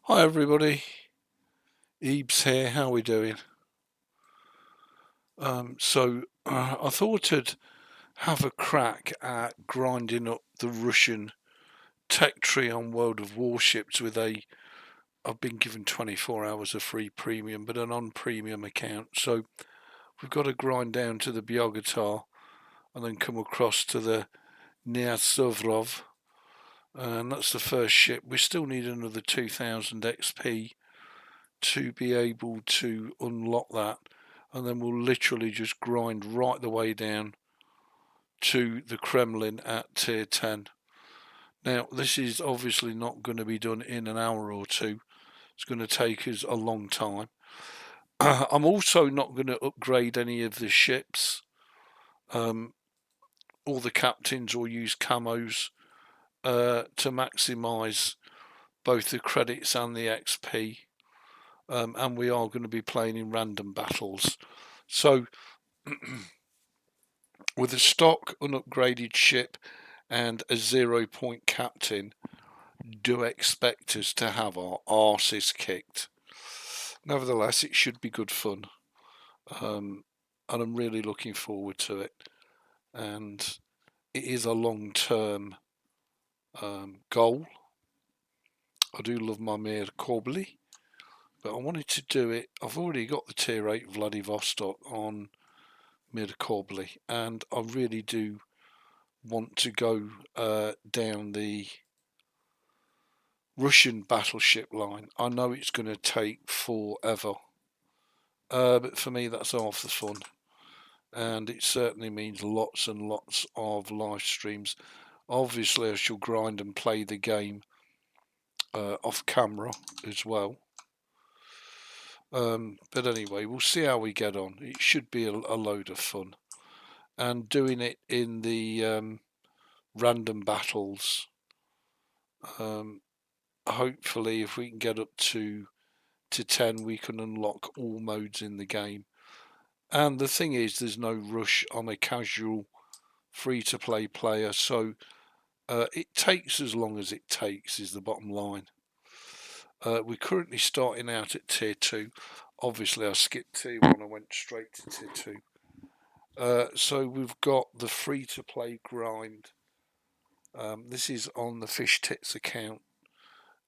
Hi everybody, Ebeez here, how are we doing? I thought I'd have a crack at grinding up the Russian tech tree on World of Warships I've been given 24 hours of free premium, but a non-premium account. So we've got to grind down to the Byogatar and then come across to the Niasovrov. And that's the first ship. We still need another 2000 XP to be able to unlock that, and then we'll literally just grind right the way down to the Kremlin at tier 10. Now, this is obviously not going to be done in an hour or two. It's going to take us a long time. I'm also not going to upgrade any of the ships, or the captains, or use camos to maximise both the credits and the XP. And we are going to be playing in random battles. So, with a stock unupgraded ship and a 0 point captain, do expect us to have our arses kicked. Nevertheless, it should be good fun, and I'm really looking forward to it. And it is a long-term goal. I do love my Mir Korbli, but I wanted to do it. I've already got the tier 8 Vladivostok on Mir Korbli, and I really do want to go down the Russian battleship line. I know it's going to take forever, but for me that's half the fun, and it certainly means lots and lots of live streams. Obviously I shall grind and play the game off camera as well, but anyway, we'll see how we get on. It should be a load of fun, and doing it in the random battles, hopefully if we can get up to 10 we can unlock all modes in the game. And the thing is, there's no rush. I'm a casual free-to-play player, so it takes as long as it takes is the bottom line. We're currently starting out at tier 2. Obviously I skipped tier 1, I went straight to tier 2. So we've got the free-to-play grind. This is on the Fish Tits account,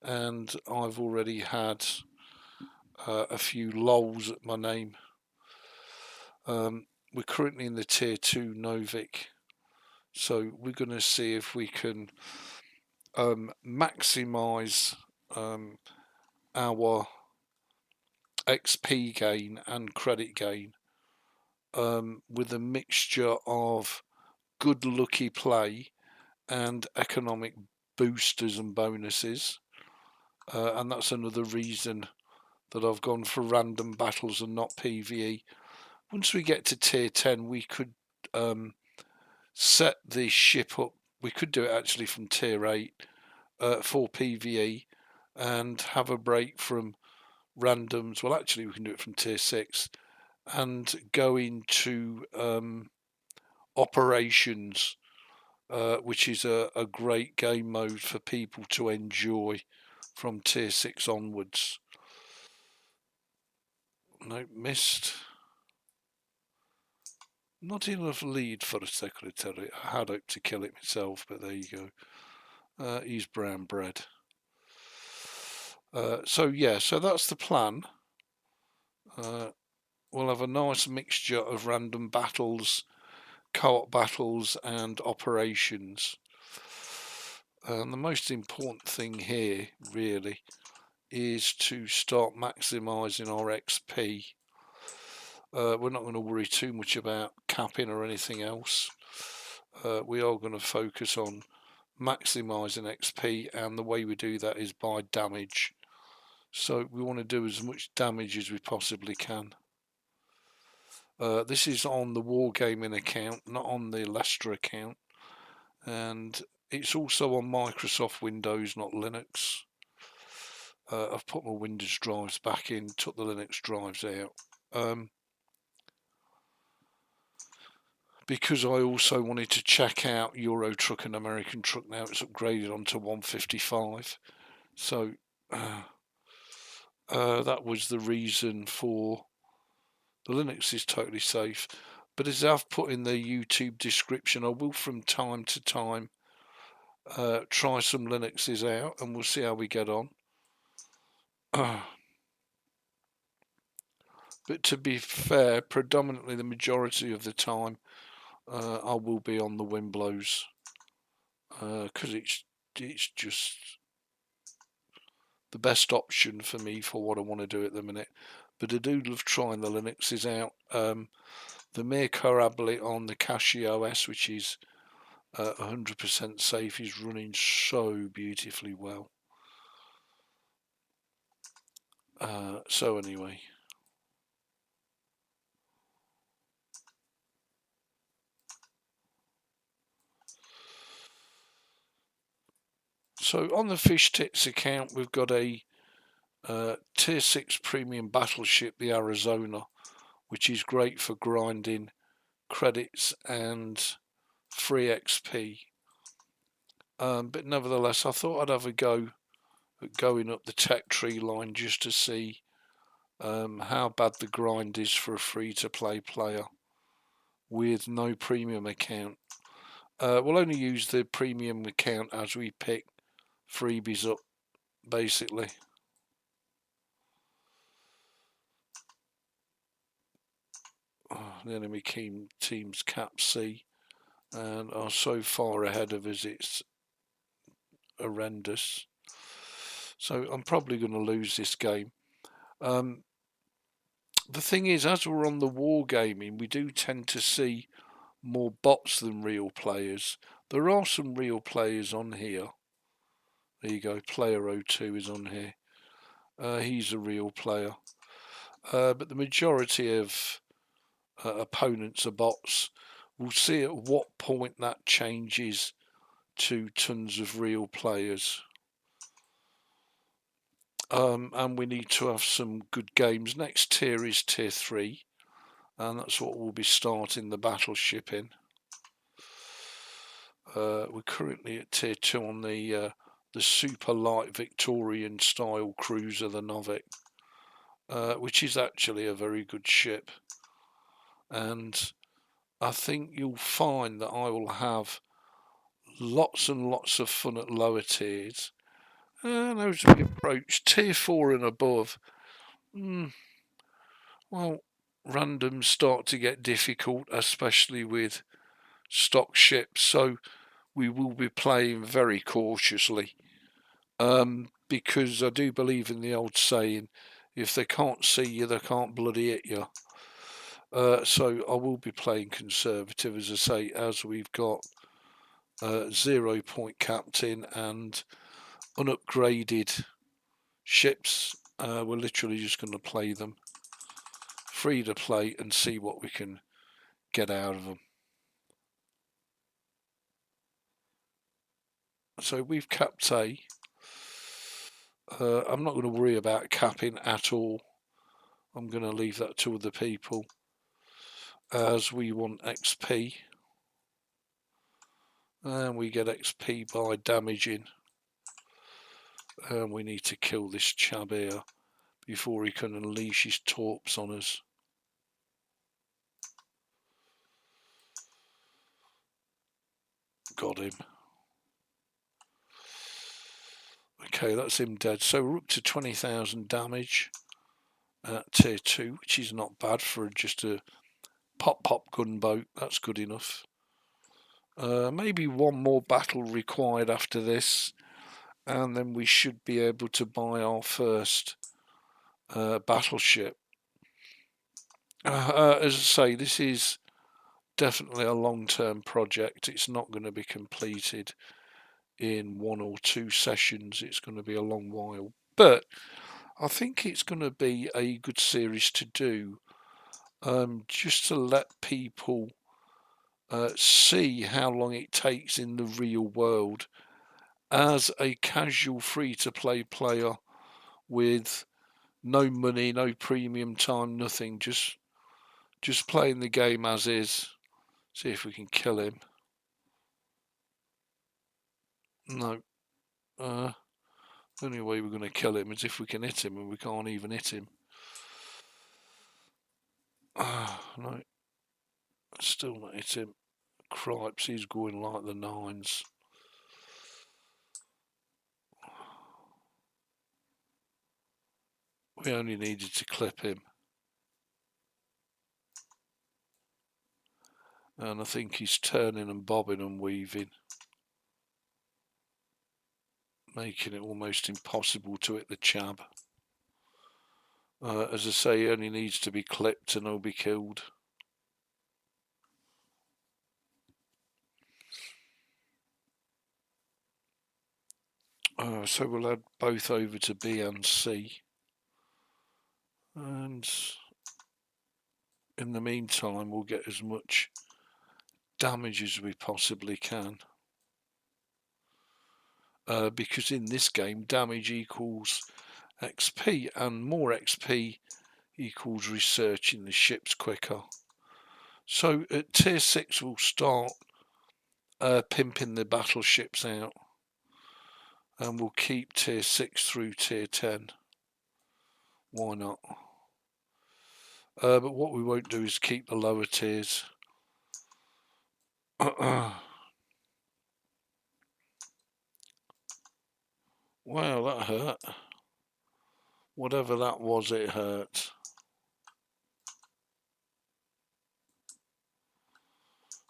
and I've already had a few lols at my name. We're currently in the tier 2 Novik, so we're going to see if we can maximise our XP gain and credit gain with a mixture of good lucky play and economic boosters and bonuses, and that's another reason that I've gone for random battles and not PvE. Once we get to tier 10 we could set the ship up. We could do it actually from tier 8 for PvE and have a break from randoms. Well, actually we can do it from tier 6 and go into operations, which is a great game mode for people to enjoy from tier 6 onwards. No, missed. Not enough lead for a secretary. I had hoped to kill it myself, but there you go. He's brown bread. So yeah, so that's the plan. We'll have a nice mixture of random battles, co-op battles and operations. And the most important thing here really is to start maximising our XP. We're not going to worry too much about capping or anything else. We are going to focus on maximising XP, and the way we do that is by damage. So we want to do as much damage as we possibly can. This is on the Wargaming account, not on the Lesta account, and it's also on Microsoft Windows, not Linux. I've put my Windows drives back in, took the Linux drives out, because I also wanted to check out Euro Truck and American Truck. Now it's upgraded onto 155, so That was the reason for the Linux is totally safe. But as I've put in the YouTube description, I will from time to time try some Linuxes out, and we'll see how we get on. But to be fair, predominantly the majority of the time I will be on the Winblows because it's just the best option for me for what I want to do at the minute. But I do love trying the Linuxes out. The Mircorablet on the Casio OS, which is 100% safe, is running so beautifully well. So anyway. So on the Fish Tits account, we've got a Tier 6 premium battleship, the Arizona, which is great for grinding credits and free XP. But nevertheless, I thought I'd have a go at going up the tech tree line just to see how bad the grind is for a free-to-play player with no premium account. We'll only use the premium account as we pick freebies up, basically. The enemy team's Cap C and are so far ahead of us, it's horrendous. So I'm probably going to lose this game. The thing is, as we're on the Wargaming, we do tend to see more bots than real players. There are some real players on here. There you go, Player02 is on here. He's a real player. But the majority of opponents are bots. We'll see at what point that changes to tons of real players. And we need to have some good games. Next tier is tier 3, and that's what we'll be starting the battleship in. We're currently at tier 2 on the super light Victorian style cruiser, the Novik, which is actually a very good ship. And I think you'll find that I will have lots and lots of fun at lower tiers. And as we approach tier 4 and above, well, randoms start to get difficult, especially with stock ships. So we will be playing very cautiously, because I do believe in the old saying, if they can't see you, they can't bloody hit you. So I will be playing conservative, as I say, as we've got 0 point captain and unupgraded ships. We're literally just going to play them free to play and see what we can get out of them. So we've capped A. I'm not going to worry about capping at all. I'm going to leave that to other people, as we want XP. And we get XP by damaging. And we need to kill this chab here before he can unleash his torps on us. Got him. Okay, that's him dead. So we're up to 20,000 damage at tier 2, which is not bad for just a pop gunboat. That's good enough. Maybe one more battle required after this, and then we should be able to buy our first battleship. As I say, this is definitely a long-term project. It's not going to be completed in 1 or 2 sessions. It's going to be a long while, but I think it's going to be a good series to do, just to let people see how long it takes in the real world as a casual free-to-play player with no money, no premium time, nothing, just playing the game as is. See if we can kill him. No. The only way we're going to kill him is if we can hit him, and we can't even hit him. No, still not hit him. Cripes, he's going like the nines. We only needed to clip him. And I think he's turning and bobbing and weaving, making it almost impossible to hit the chab. As I say, he only needs to be clipped and he'll be killed. So we'll add both over to B and C. And in the meantime, we'll get as much damage as we possibly can. Because in this game, damage equals XP, and more XP equals researching the ships quicker. So at tier 6 we'll start pimping the battleships out, and we'll keep tier 6 through tier 10. Why not? But what we won't do is keep the lower tiers. Wow, that hurt. Whatever that was, it hurt.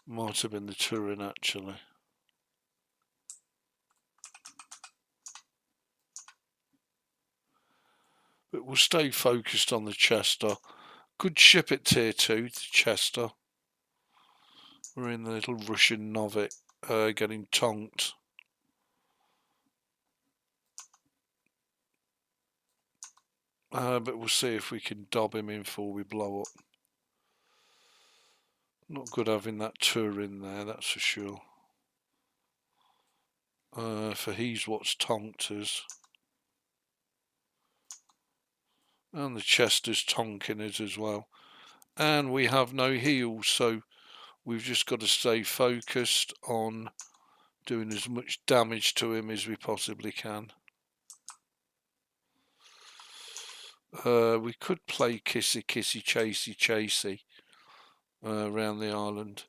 Might have been the Turin, actually. But we'll stay focused on the Chester. Good ship at tier 2, the Chester. We're in the little Russian Novik, getting tonked. But we'll see if we can dob him in before we blow up. Not good having that Turin there, that's for sure. For he's what's tonked us. And the Chester's tonking us as well. And we have no heals, so we've just got to stay focused on doing as much damage to him as we possibly can. We could play kissy kissy chasey chasey around the island.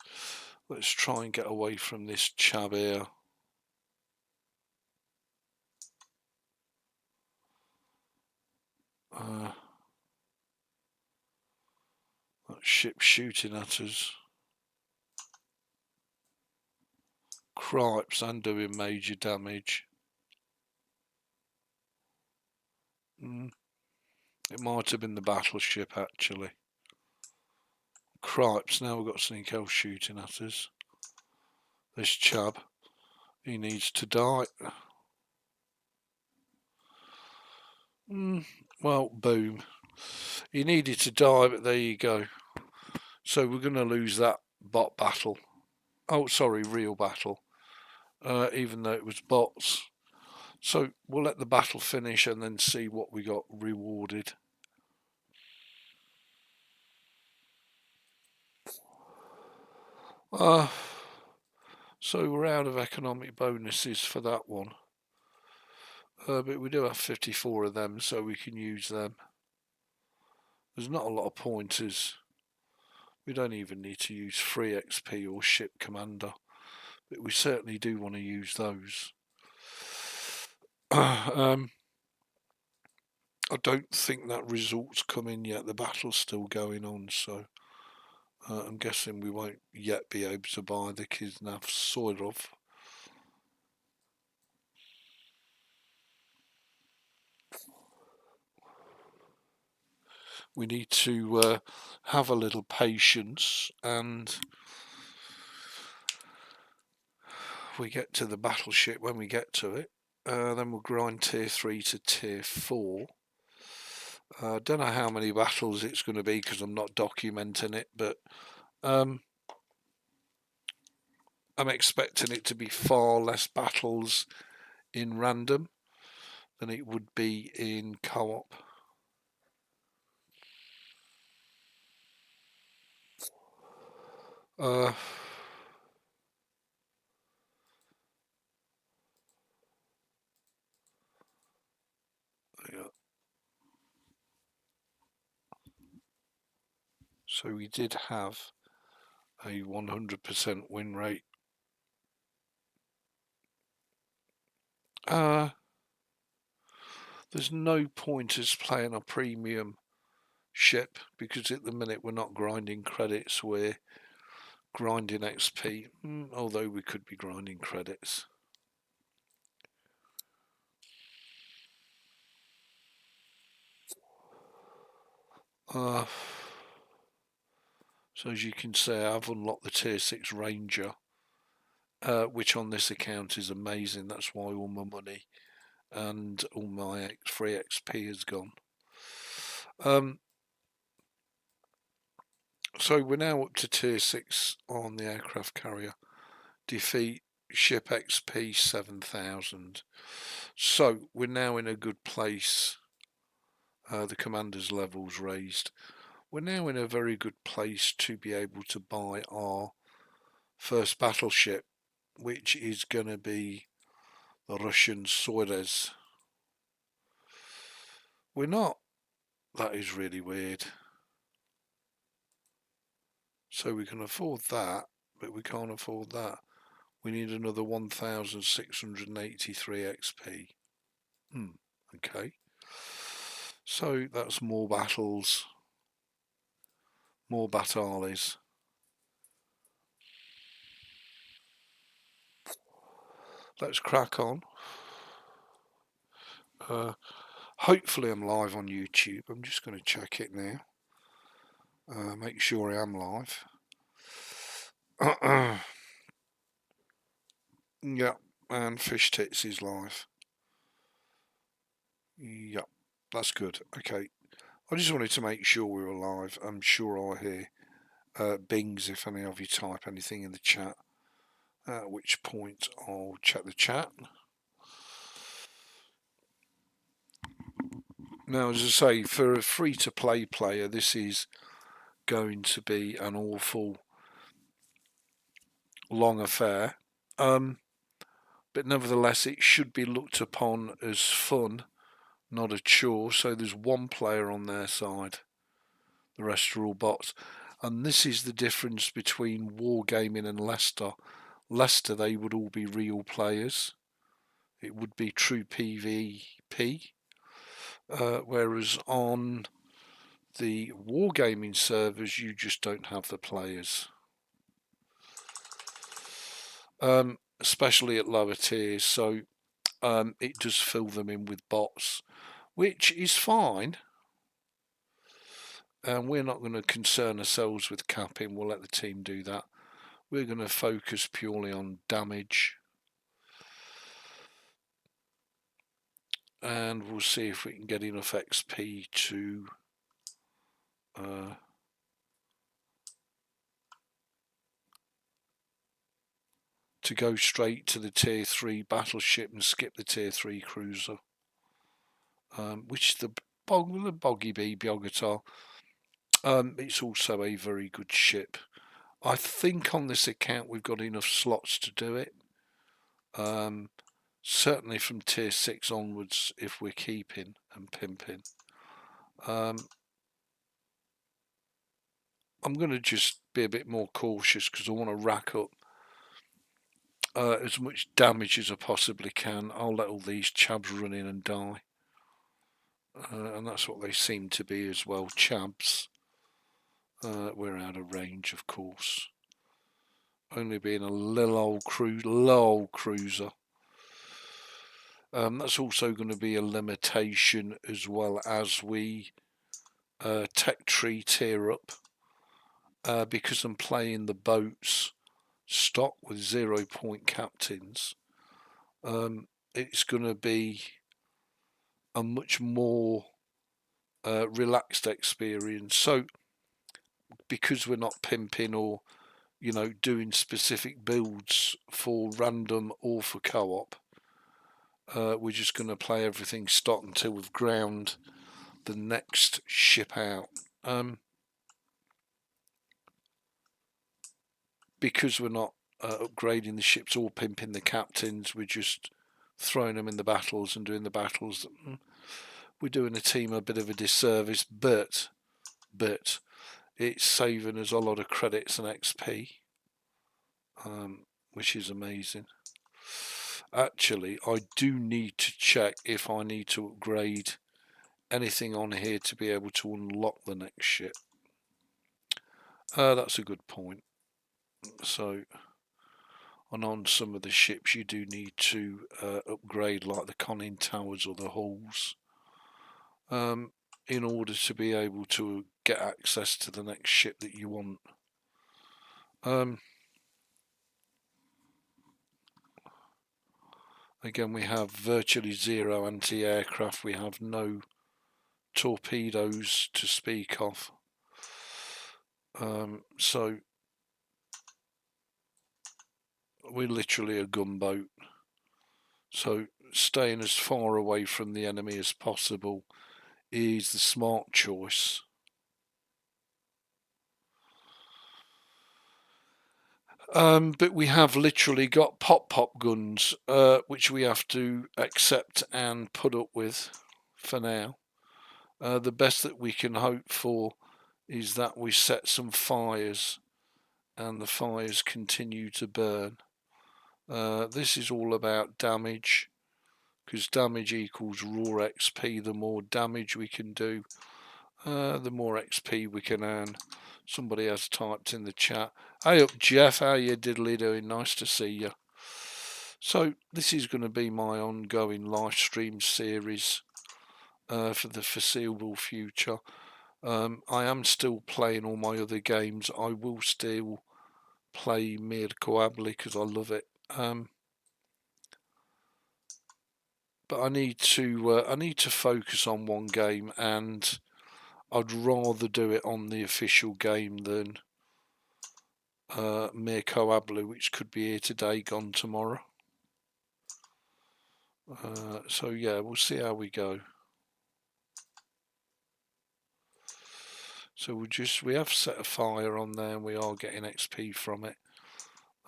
Let's try and get away from this chab here. That ship shooting at us. Cripes, and doing major damage. It might have been the battleship, actually. Cripes, now we've got something else shooting at us. This chab, he needs to die. Well, boom. He needed to die, but there you go. So we're going to lose that bot battle. Oh, sorry, real battle. Even though it was bots. So we'll let the battle finish and then see what we got rewarded. So we're out of economic bonuses for that one. But we do have 54 of them, so we can use them. There's not a lot of pointers. We don't even need to use free XP or ship commander, but we certainly do want to use those. I don't think that result's come in yet. The battle's still going on, so I'm guessing we won't yet be able to buy the Kisnav Soirov. We need to have a little patience, and we get to the battleship when we get to it. Then we'll grind tier 3 to tier 4. Don't know how many battles it's going to be because I'm not documenting it, but I'm expecting it to be far less battles in random than it would be in co-op. So we did have a 100% win rate. There's no point us playing a premium ship because at the minute we're not grinding credits, we're grinding XP, although we could be grinding credits. So as you can see, I've unlocked the tier 6 Ranger, which on this account is amazing. That's why all my money and all my free XP has gone. So we're now up to tier 6 on the aircraft carrier. Defeat ship XP 7,000. So we're now in a good place. The commander's levels raised. We're now in a very good place to be able to buy our first battleship, which is going to be the Russian Soyuz. We're not. That is really weird. So we can afford that, but we can't afford that. We need another 1,683 XP. Okay. So that's more battles, more battalies. Let's crack on. Hopefully I'm live on YouTube. I'm just going to check it now. Make sure I am live. Yeah, and Fish Tits is live. Yeah, that's good. Okay. I just wanted to make sure we were live. I'm sure I'll hear bings if any of you type anything in the chat, at which point I'll check the chat. Now, as I say, for a free-to-play player, this is going to be an awful long affair. But nevertheless, it should be looked upon as fun, not a chore. So there's one player on their side. The rest are all bots. And this is the difference between Wargaming and Lesta. Lesta, they would all be real players. It would be true PvP. Whereas on the Wargaming servers, you just don't have the players. Especially at lower tiers. So it does fill them in with bots, which is fine. And we're not going to concern ourselves with capping. We'll let the team do that. We're going to focus purely on damage. And we'll see if we can get enough XP to go straight to the tier 3 battleship and skip the tier 3 cruiser, which is the Boggy Bee Bogota. It's also a very good ship. I think on this account we've got enough slots to do it. Certainly from tier 6 onwards, if we're keeping and pimping. I'm going to just be a bit more cautious because I want to rack up as much damage as I possibly can. I'll let all these chabs run in and die. And that's what they seem to be as well, chabs. We're out of range, of course. Only being a little old cruiser. That's also going to be a limitation as well as we tech tree tier up. Because I'm playing the boats stock with 0 point captains, it's going to be a much more relaxed experience. So because we're not pimping or doing specific builds for random or for co-op, we're just going to play everything stock until we've ground the next ship out. Because we're not upgrading the ships or pimping the captains, we're just throwing them in the battles and doing the battles. We're doing the team a bit of a disservice, but it's saving us a lot of credits and XP, which is amazing. Actually, I do need to check if I need to upgrade anything on here to be able to unlock the next ship. That's a good point. So, and on some of the ships you do need to upgrade, like the conning towers or the hulls, in order to be able to get access to the next ship that you want. Again, we have virtually zero anti-aircraft. We have no torpedoes to speak of. So we're literally a gunboat. So staying as far away from the enemy as possible is the smart choice. But we have literally got pop guns, which we have to accept and put up with for now. The best that we can hope for is that we set some fires and the fires continue to burn. This is all about damage, because damage equals raw XP. The more damage we can do, the more XP we can earn. Somebody has typed in the chat, "Hey up Jeff, how you diddly doing? Nice to see you." So this is going to be my ongoing live stream series for the foreseeable future. I am still playing all my other games. I will still play Mirko because I love it. But I need to focus on one game, and I'd rather do it on the official game than Mirko, which could be here today, gone tomorrow. So yeah, we'll see how we go. So we have set a fire on there and we are getting XP from it.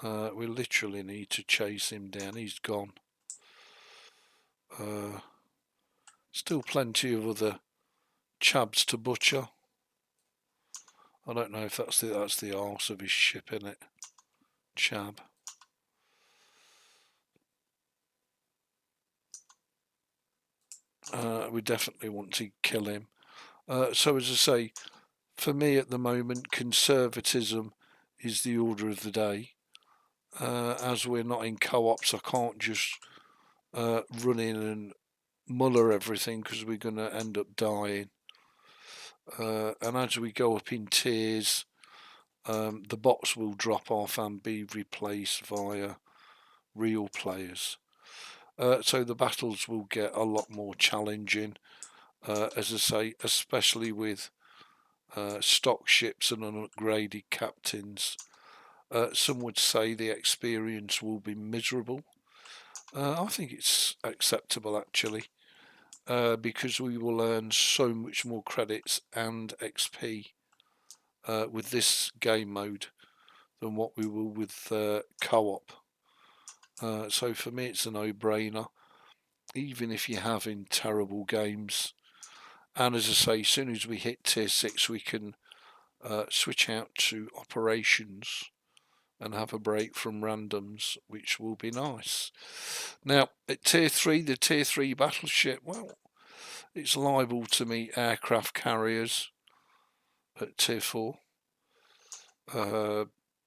We literally need to chase him down. He's gone. Still plenty of other chabs to butcher. I don't know if that's the arse of his ship, in it. Chab. We definitely want to kill him. So as I say, for me at the moment, conservatism is the order of the day. As we're not in co-ops, I can't just run in and muller everything, because we're going to end up dying. And as we go up in tiers, the bots will drop off and be replaced via real players. So the battles will get a lot more challenging, as I say, especially with stock ships and unupgraded captains. Some would say the experience will be miserable. I think it's acceptable, actually, because we will earn so much more credits and XP with this game mode than what we will with co-op. So for me, it's a no-brainer, even if you're having terrible games. And as I say, as soon as we hit tier 6, we can switch out to operations and have a break from randoms, which will be nice. Now, at tier 3, the tier 3 battleship, well, it's liable to meet aircraft carriers at tier 4,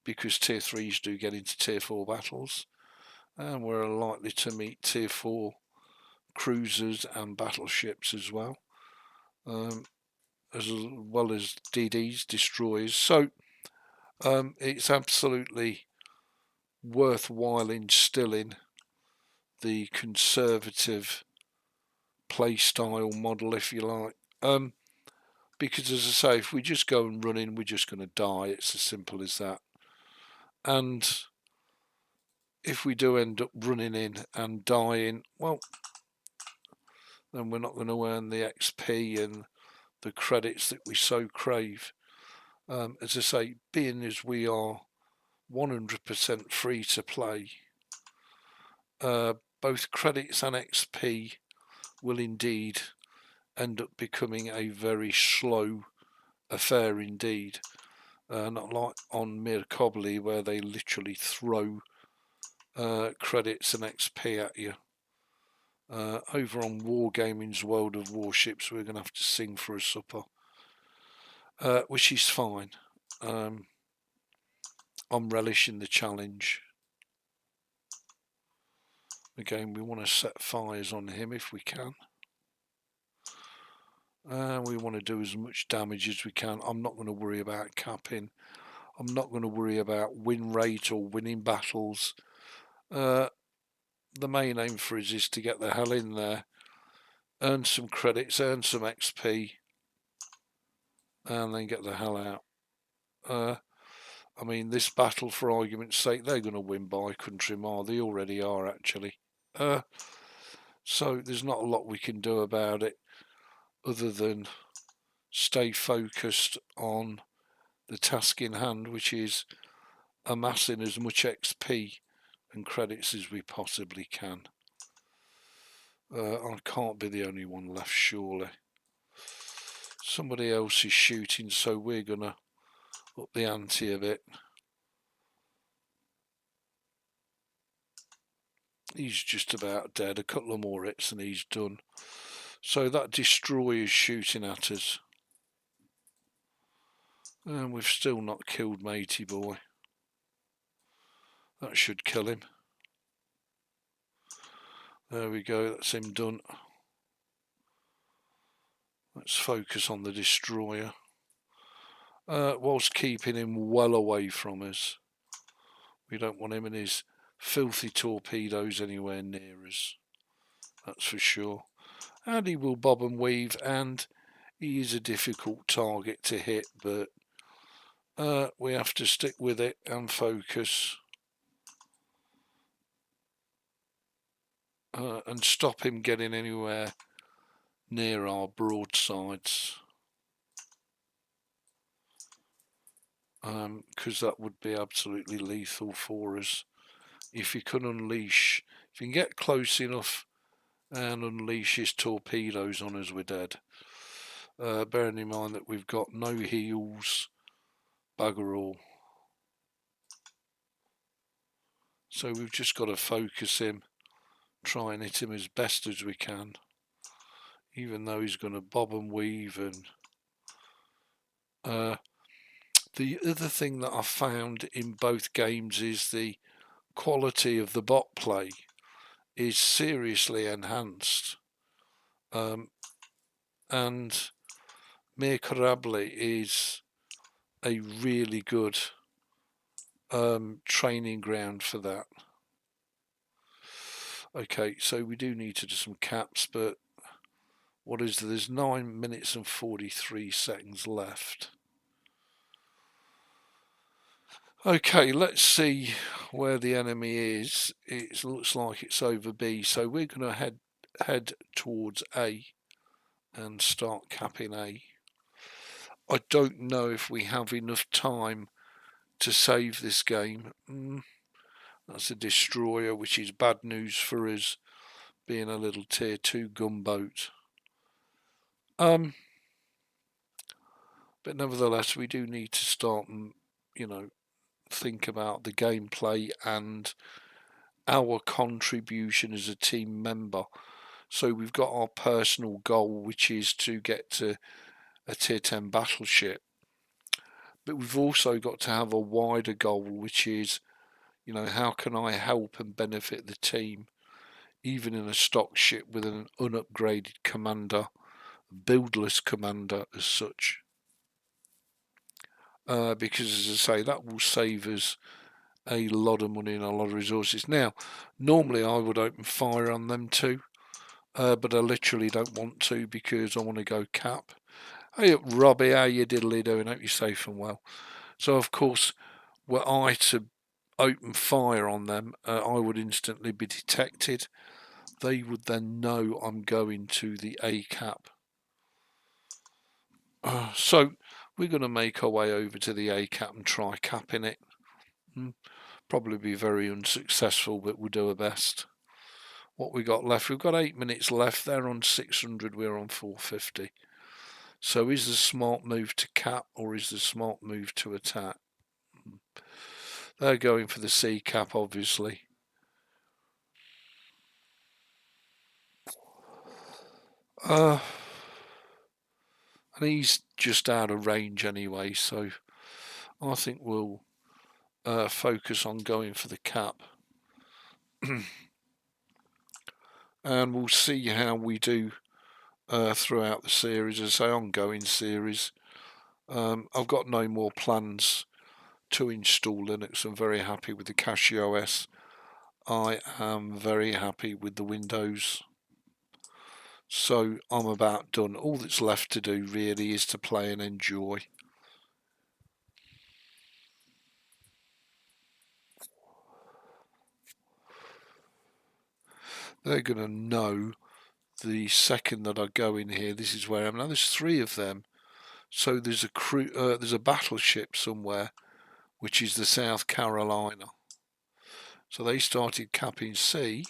because tier 3s do get into tier 4 battles, and we're likely to meet tier 4 cruisers and battleships as well, as DDs, destroyers. So it's absolutely worthwhile instilling the conservative playstyle model, if you like, because as I say, if we just go and run in, we're just going to die. It's as simple as that. And if we do end up running in and dying, well, then we're not going to earn the XP and the credits that we so crave. As I say, being as we are 100% free to play, both credits and XP will indeed end up becoming a very slow affair indeed. Not like on Mirkobli, where they literally throw credits and XP at you. Over on Wargaming's World of Warships, we're going to have to sing for a supper, which is fine. I'm relishing the challenge. Again, we want to set fires on him if we can. We want to do as much damage as we can. I'm not going to worry about capping. I'm not going to worry about win rate or winning battles. The main aim for us is to get the hell in there, earn some credits, earn some XP, and then get the hell out. I mean, this battle, for argument's sake, they're going to win by country mile. They already are, actually. So there's not a lot we can do about it other than stay focused on the task in hand, which is amassing as much XP and credits as we possibly can. I can't be the only one left, surely. Somebody else is shooting, so we're going to up the ante a bit. He's just about dead. A couple of more hits and he's done. So that destroyer's shooting at us. And we've still not killed Matey Boy. That should kill him. There we go, that's him done. Let's focus on the destroyer. Whilst keeping him well away from us. We don't want him and his filthy torpedoes anywhere near us. That's for sure. And he will bob and weave, and he is a difficult target to hit, but we have to stick with it and focus. And stop him getting anywhere near our broadsides. Because that would be absolutely lethal for us. If you can unleash, if you can get close enough and unleash his torpedoes on us, we're dead. Bearing in mind that we've got no heals, bugger all. So we've just got to focus him, try and hit him as best as we can, even though he's going to bob and weave. And the other thing that I've found in both games is the quality of the bot play is seriously enhanced. And Mirkobli is a really good training ground for that. Okay, so we do need to do some caps, but what is there? There's 9 minutes and 43 seconds left. Okay, let's see where the enemy is. It looks like it's over B, so we're going to head towards A and start capping A. I don't know if we have enough time to save this game. That's a destroyer, which is bad news for us, being a little tier 2 gunboat. But nevertheless, we do need to start and, think about the gameplay and our contribution as a team member. So we've got our personal goal, which is to get to a tier 10 battleship. But we've also got to have a wider goal, which is, how can I help and benefit the team, even in a stock ship with an unupgraded commander, buildless commander as such. Because, as I say, that will save us a lot of money and a lot of resources. Now, normally I would open fire on them too, but I literally don't want to because I want to go cap. Hey up, Robbie, how you diddly doing? Hope you're safe and well. So, of course, were I to open fire on them, I would instantly be detected. They would then know I'm going to the A cap. So we're going to make our way over to the A cap and try capping it. Probably be very unsuccessful, but we'll do our best. What we got left? We've got 8 minutes left. They're on 600. We're on 450. So is the smart move to cap or is the smart move to attack? They're going for the C cap, obviously. And he's just out of range anyway, so I think we'll focus on going for the cap. And we'll see how we do throughout the series, as an ongoing series. I've got no more plans to install Linux. I'm very happy with the Casio OS. I am very happy with the Windows. So I'm about done. All that's left to do really is to play and enjoy. They're going to know the second that I go in here. This is where I am now. There's 3 of them. So there's a battleship somewhere, which is the South Carolina. So they started capping C.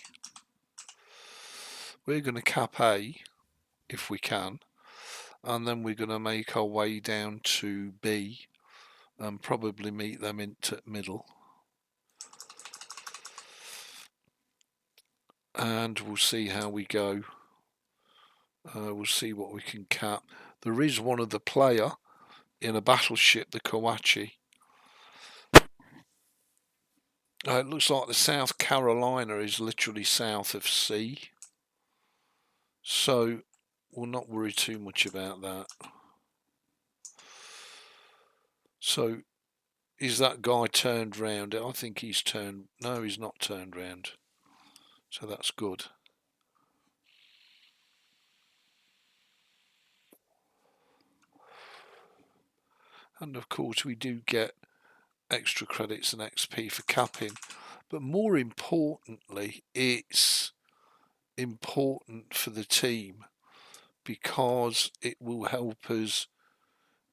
We're going to cap A if we can, and then we're going to make our way down to B and probably meet them into middle. And we'll see how we go. We'll see what we can cap. There is one other player in a battleship, the Kawachi. It looks like the South Carolina is literally south of C. So we'll not worry too much about that. So is that guy turned round? I think he's turned. No, he's not turned round. So that's good. And of course we do get extra credits and XP for capping. But more importantly, it's important for the team because it will help us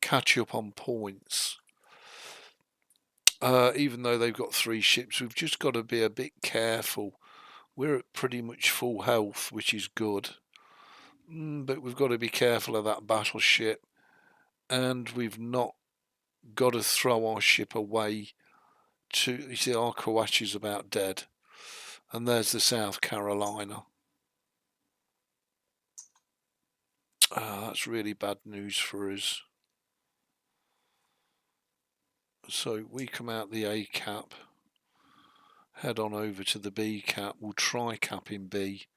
catch up on points. Even though they've got 3 ships, we've just got to be a bit careful. We're at pretty much full health, which is good. But we've got to be careful of that battleship. And we've not got to throw our ship away to, you see, our Kawachi's about dead. And there's the South Carolina. That's really bad news for us. So we come out the A cap, head on over to the B cap. We'll try capping B.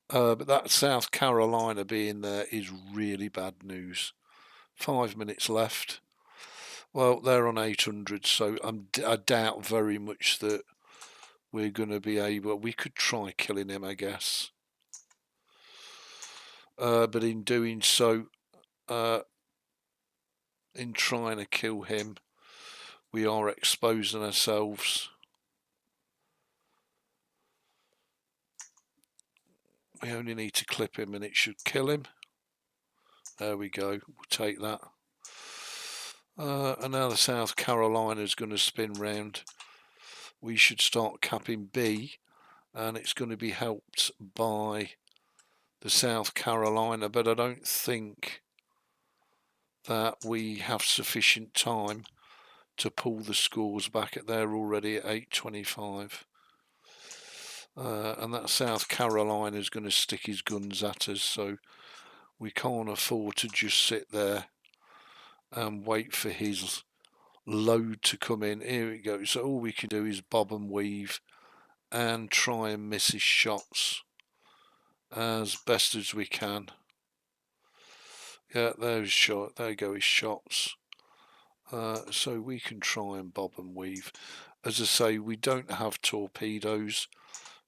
But that South Carolina being there is really bad news. 5 minutes left. Well, they're on 800, so I doubt very much that we're going to be able. We could try killing him, I guess. But in doing so, in trying to kill him, we are exposing ourselves. We only need to clip him and it should kill him. There we go. We'll take that. And now the South Carolina is going to spin round. We should start capping B, and it's going to be helped by the South Carolina, but I don't think that we have sufficient time to pull the scores back. They're already at 825. And that South Carolina is going to stick his guns at us, so we can't afford to just sit there and wait for his load to come in. Here we go. So all we can do is bob and weave and try and miss his shots as best as we can. Yeah, there's shot. There go his shots. So we can try and bob and weave. As I say, we don't have torpedoes,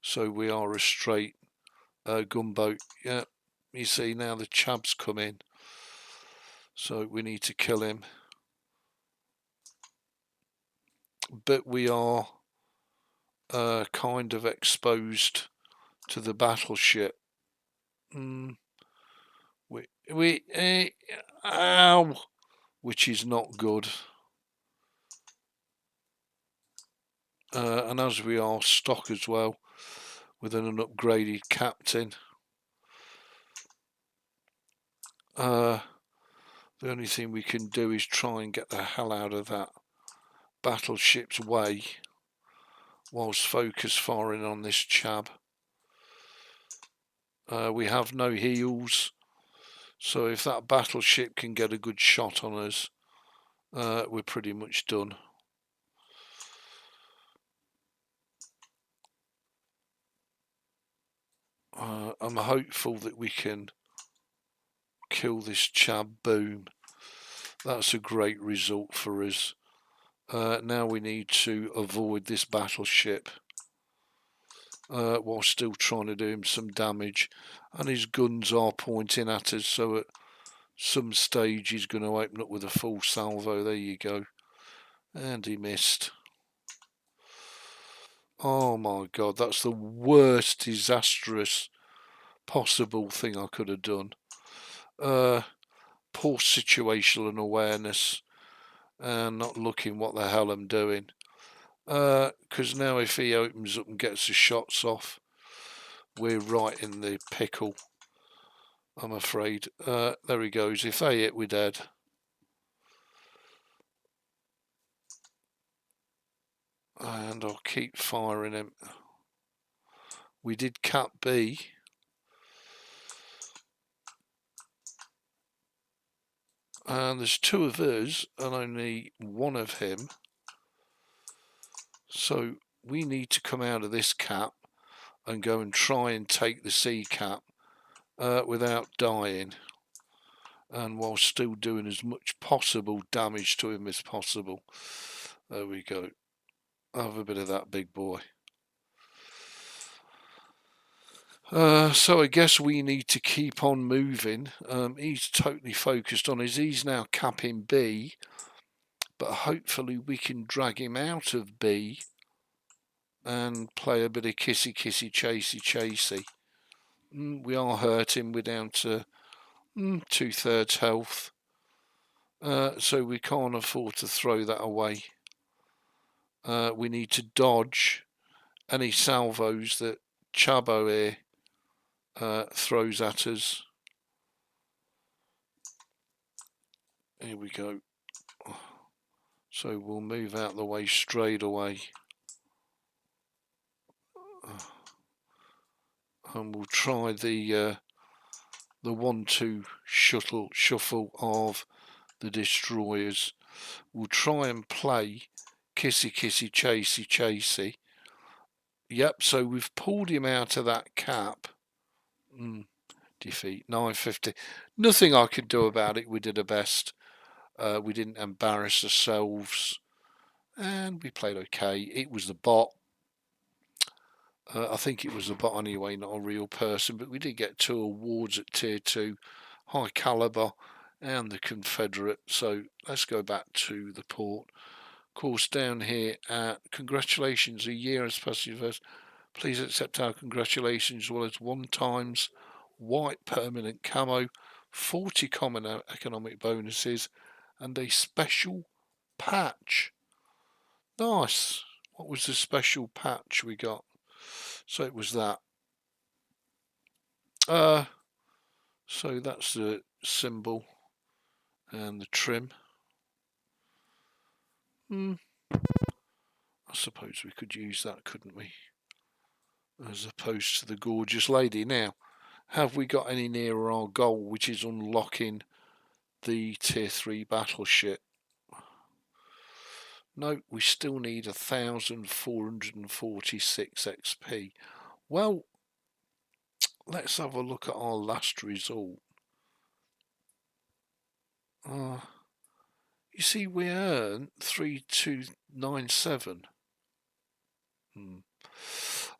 so we are a straight gunboat. Yeah, you see now the chabs come in, so we need to kill him. But we are kind of exposed to the battleship. Ow, which is not good. And as we are stock as well, with an upgraded captain. The only thing we can do is try and get the hell out of that battleship's way whilst focus firing on this chab. We have no heals, so if that battleship can get a good shot on us, we're pretty much done. I'm hopeful that we can kill this chab. Boom. That's a great result for us. Now we need to avoid this battleship while still trying to do him some damage, and his guns are pointing at us, so at some stage he's going to open up with a full salvo. There you go. And he missed. Oh my god, that's the worst disastrous possible thing I could have done. Poor situational awareness and not looking what the hell I'm doing. Because now if he opens up and gets the shots off, we're right in the pickle, I'm afraid. There he goes. If they hit, we're dead. And I'll keep firing him. We did cap B. And there's two of us and only one of him. So we need to come out of this cap and go and try and take the C cap without dying, and while still doing as much possible damage to him as possible. There we go. Have a bit of that, big boy. So I guess we need to keep on moving. He's totally focused on his. He's now capping B, but hopefully we can drag him out of B and play a bit of kissy kissy chasey chasey. We are hurting. We're down to 2/3 health, so we can't afford to throw that away. We need to dodge any salvos that Chabo here throws at us. Here we go. So we'll move out the way straight away. And we'll try the 1-2 shuffle of the destroyers. We'll try and play kissy kissy chasey chasey. Yep, so we've pulled him out of that cap. Defeat 950. Nothing I could do about it. We did our best. We didn't embarrass ourselves, and we played okay. It was the bot. I think it was a bot anyway, not a real person, but we did get 2 awards at tier 2, high caliber and the Confederate. So let's go back to the port. Of course, down here, congratulations, a year has passed you first. Please accept our congratulations, as well as 1 times white permanent camo, 40 common economic bonuses, and a special patch. Nice. What was the special patch we got? So it was that. So that's the symbol and the trim. I suppose we could use that, couldn't we? As opposed to the gorgeous lady. Now, have we got any nearer our goal, which is unlocking the tier 3 battleship? No, we still need 1,446 XP. Well, let's have a look at our last result. You see, we earned 3,297.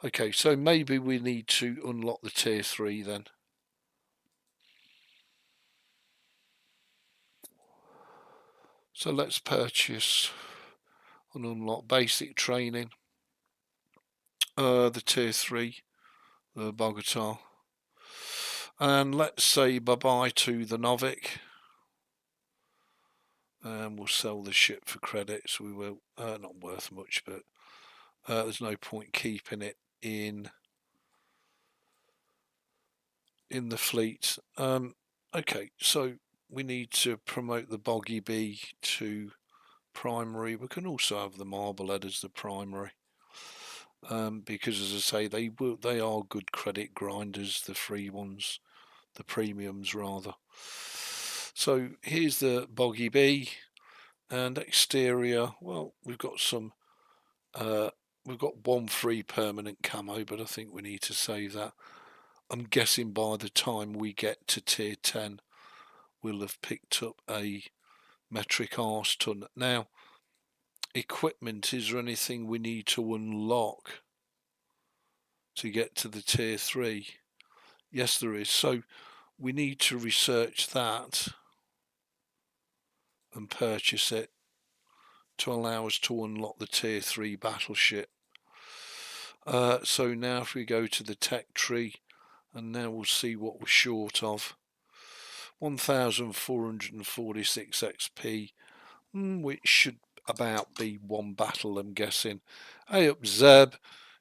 Okay, so maybe we need to unlock the tier 3 then. So let's purchase and unlock basic training. The tier 3, the Bogota. And let's say bye-bye to the Novik. And we'll sell the ship for credits. We will. Not worth much, but there's no point keeping it in the fleet. Okay, so we need to promote the Boggy Bee to primary. We can also have the Marblehead as the primary, because as I say, they are good credit grinders, the free ones, the premiums rather. So here's the Boggy Bee, and exterior. Well, we've got some. We've got one free permanent camo, but I think we need to save that. I'm guessing by the time we get to tier 10, we'll have picked up a metric arse ton. Now, equipment, is there anything we need to unlock to get to the tier 3? Yes, there is. So we need to research that and purchase it to allow us to unlock the tier 3 battleship. So now if we go to the tech tree, and now we'll see what we're short of. 1446 XP, which should about be one battle, I'm guessing. Hey up, Zeb.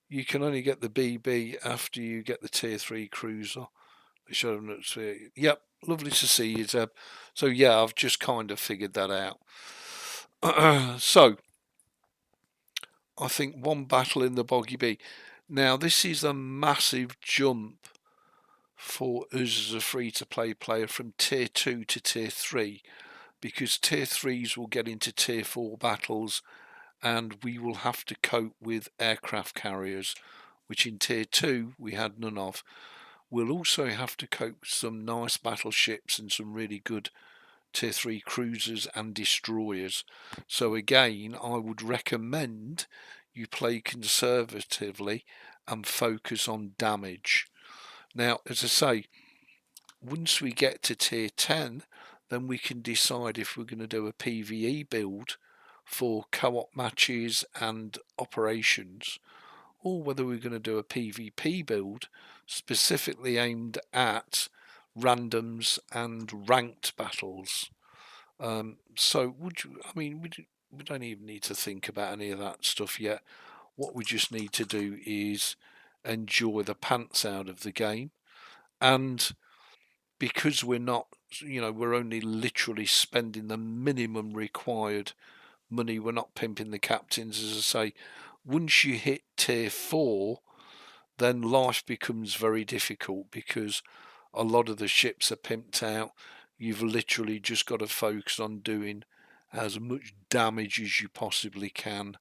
You can only get the BB after you get the tier 3 cruiser. Yep, lovely to see you, Zeb. So yeah, I've just kind of figured that out. So I think one battle in the Boggy Bee. Now this is a massive jump for us as a free-to-play player from tier 2 to tier 3, because tier 3s will get into tier 4 battles and we will have to cope with aircraft carriers, which in tier 2 we had none of. We'll also have to cope with some nice battleships and some really good tier 3 cruisers and destroyers. So again, I would recommend you play conservatively and focus on damage. Now, as I say, once we get to tier 10, then we can decide if we're going to do a PvE build for co-op matches and operations, or whether we're going to do a PvP build specifically aimed at randoms and ranked battles. So would you, I mean, we don't even need to think about any of that stuff yet. What we just need to do is enjoy the pants out of the game. And because we're not, we're only literally spending the minimum required money, we're not pimping the captains, as I say. Once you hit tier 4, then life becomes very difficult because a lot of the ships are pimped out. You've literally just got to focus on doing as much damage as you possibly can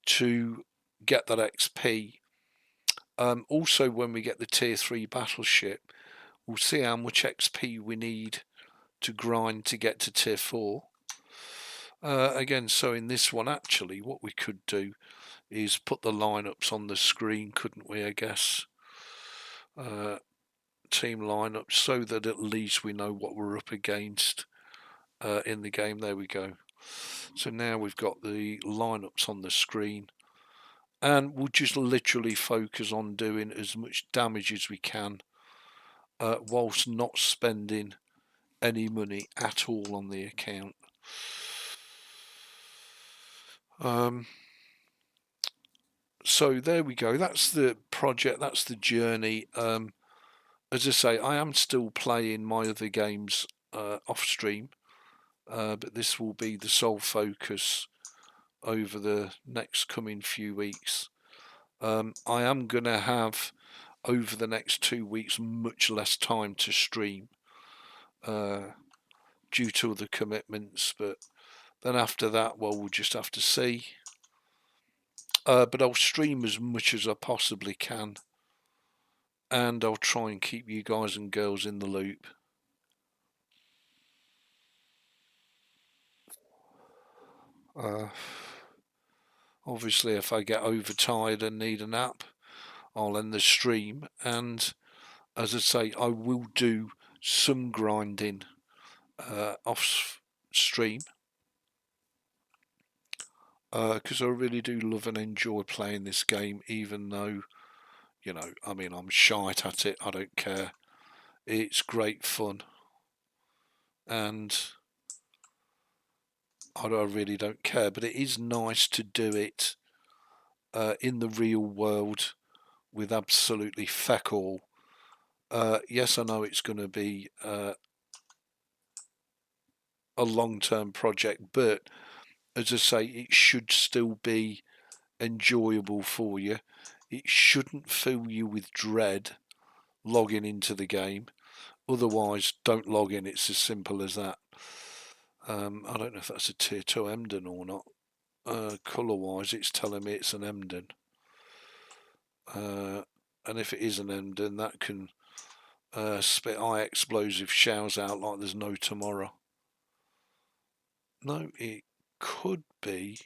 to get that XP. Also, when we get the tier 3 battleship, we'll see how much XP we need to grind to get to tier 4. Again, so in this one, actually, what we could do is put the lineups on the screen, couldn't we, I guess? Team lineups, so that at least we know what we're up against in the game. There we go. So now we've got the lineups on the screen, and we'll just literally focus on doing as much damage as we can, whilst not spending any money at all on the account. So there we go. That's the project. That's the journey. As I say, I am still playing my other games off stream, but this will be the sole focus over the next coming few weeks. I am going to have, over the next 2 weeks, much less time to stream due to other commitments, but then after that, well, we'll just have to see. But I'll stream as much as I possibly can, and I'll try and keep you guys and girls in the loop. Obviously, if I get overtired and need a nap, I'll end the stream, and as I say, I will do some grinding off stream, because I really do love and enjoy playing this game, even though, I mean, I'm shite at it. I don't care. It's great fun, and I really don't care, but it is nice to do it in the real world with absolutely feck all. Yes, I know it's going to be a long-term project, but as I say, it should still be enjoyable for you. It shouldn't fill you with dread logging into the game. Otherwise, don't log in. It's as simple as that. I don't know if that's a tier 2 Emden or not. Colour-wise, it's telling me it's an Emden. And if it is an Emden, that can spit high explosive shells out like there's no tomorrow. No, it could be.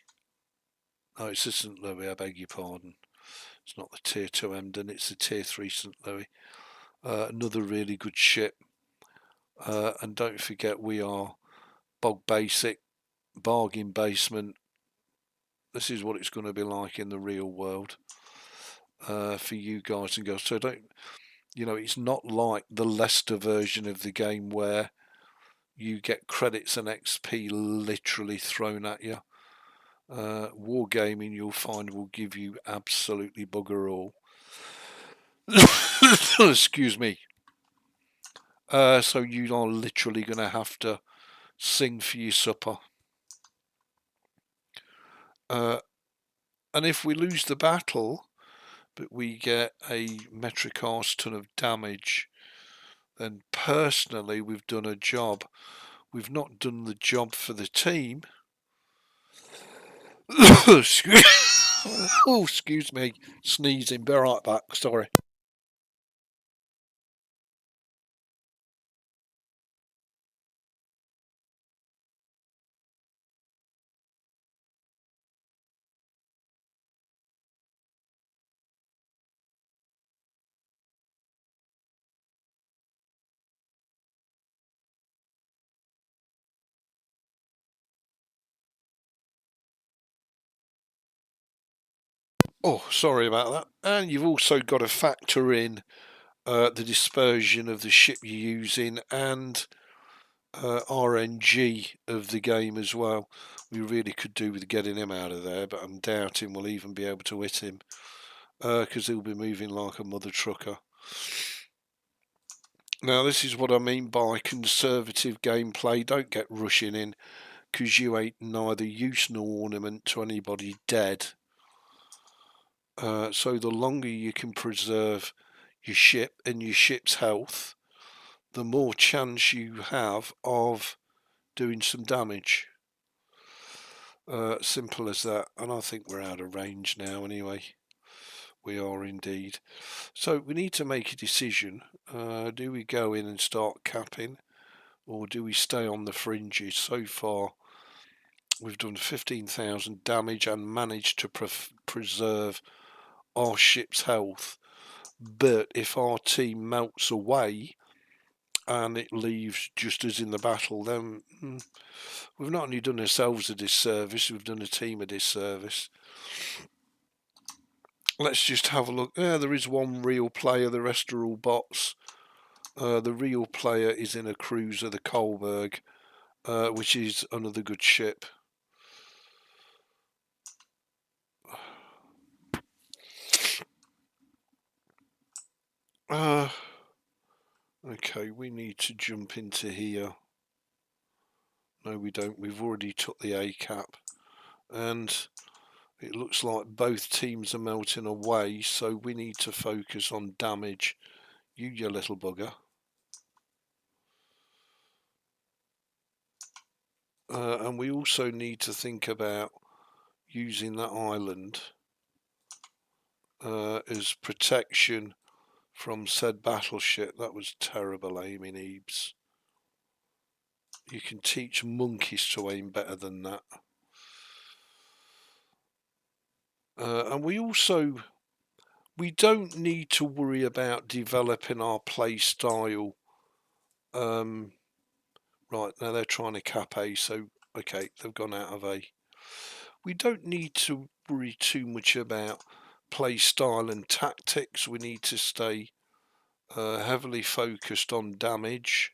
No, it's a St. Louis, I beg your pardon. It's not the tier 2 Emden, it's the tier 3 St. Louis. Another really good ship. And don't forget, we are bog basic, bargain basement. This is what it's going to be like in the real world for you guys and girls. So don't, it's not like the Lesta version of the game where you get credits and XP literally thrown at you. Wargaming, you'll find, will give you absolutely bugger all. Excuse me. So you are literally going to have to sing for your supper. And if we lose the battle, but we get a metric arse ton of damage, then personally we've done a job. We've not done the job for the team. Excuse me, sneezing. Be right back, sorry. Oh, sorry about that. And you've also got to factor in the dispersion of the ship you're using and RNG of the game as well. We really could do with getting him out of there, but I'm doubting we'll even be able to hit him because he'll be moving like a mother trucker. Now, this is what I mean by conservative gameplay. Don't get rushing in because you ain't neither use nor ornament to anybody dead. So the longer you can preserve your ship and your ship's health, the more chance you have of doing some damage. Simple as that. And I think we're out of range now anyway. We are indeed. So we need to make a decision. Do we go in and start capping, or do we stay on the fringes? So far we've done 15,000 damage and managed to preserve our ship's health. But if our team melts away and it leaves just as in the battle, then we've not only done ourselves a disservice, we've done a team a disservice. Let's just have a look. There is one real player, the rest are all bots. The real player is in a cruiser, the Kolberg, which is another good ship. Okay, we need to jump into here. No, we don't. We've already took the A cap. And it looks like both teams are melting away, so we need to focus on damage. You little bugger. And we also need to think about using that island as protection from said battleship. That was terrible aiming, Ebeez. You can teach monkeys to aim better than that. And we don't need to worry about developing our play style. Right, now they're trying to cap A, so okay, they've gone out of A. We don't need to worry too much about play style and tactics. We need to stay heavily focused on damage,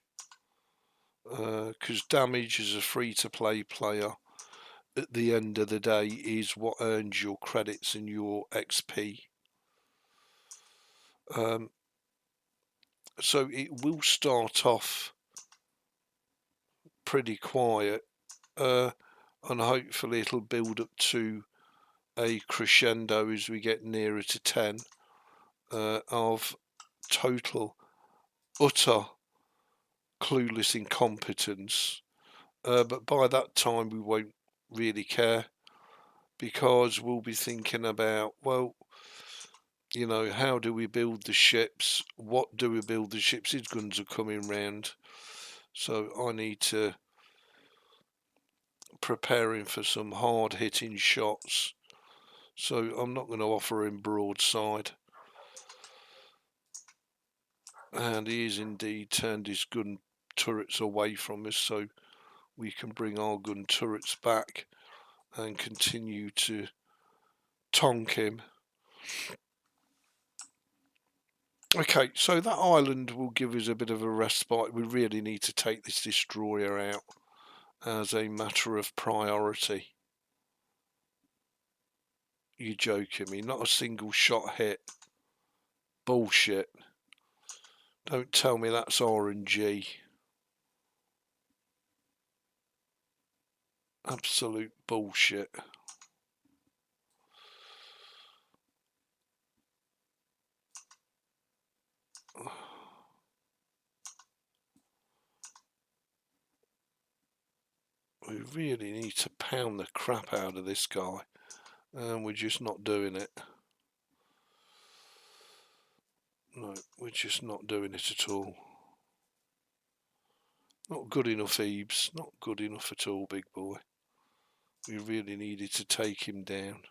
because damage as a free-to-play player at the end of the day is what earns your credits and your XP. So it will start off pretty quiet, and hopefully it'll build up to a crescendo as we get nearer to 10 of total utter clueless incompetence, but by that time we won't really care, because we'll be thinking about, well, you know, how do we build the ships? What do we build the ships? His guns are coming round, so I need to prepare him for some hard hitting shots. So I'm not going to offer him broadside. And he is indeed turned his gun turrets away from us, so we can bring our gun turrets back and continue to tonk him. Okay, so that island will give us a bit of a respite. We really need to take this destroyer out as a matter of priority. You're joking me, not a single shot hit. Bullshit. Don't tell me that's RNG. Absolute bullshit. We really need to pound the crap out of this guy, and we're just not doing it. No, we're just not doing it at all. Not good enough, Ebeez. Not good enough at all, big boy. We really needed to take him down.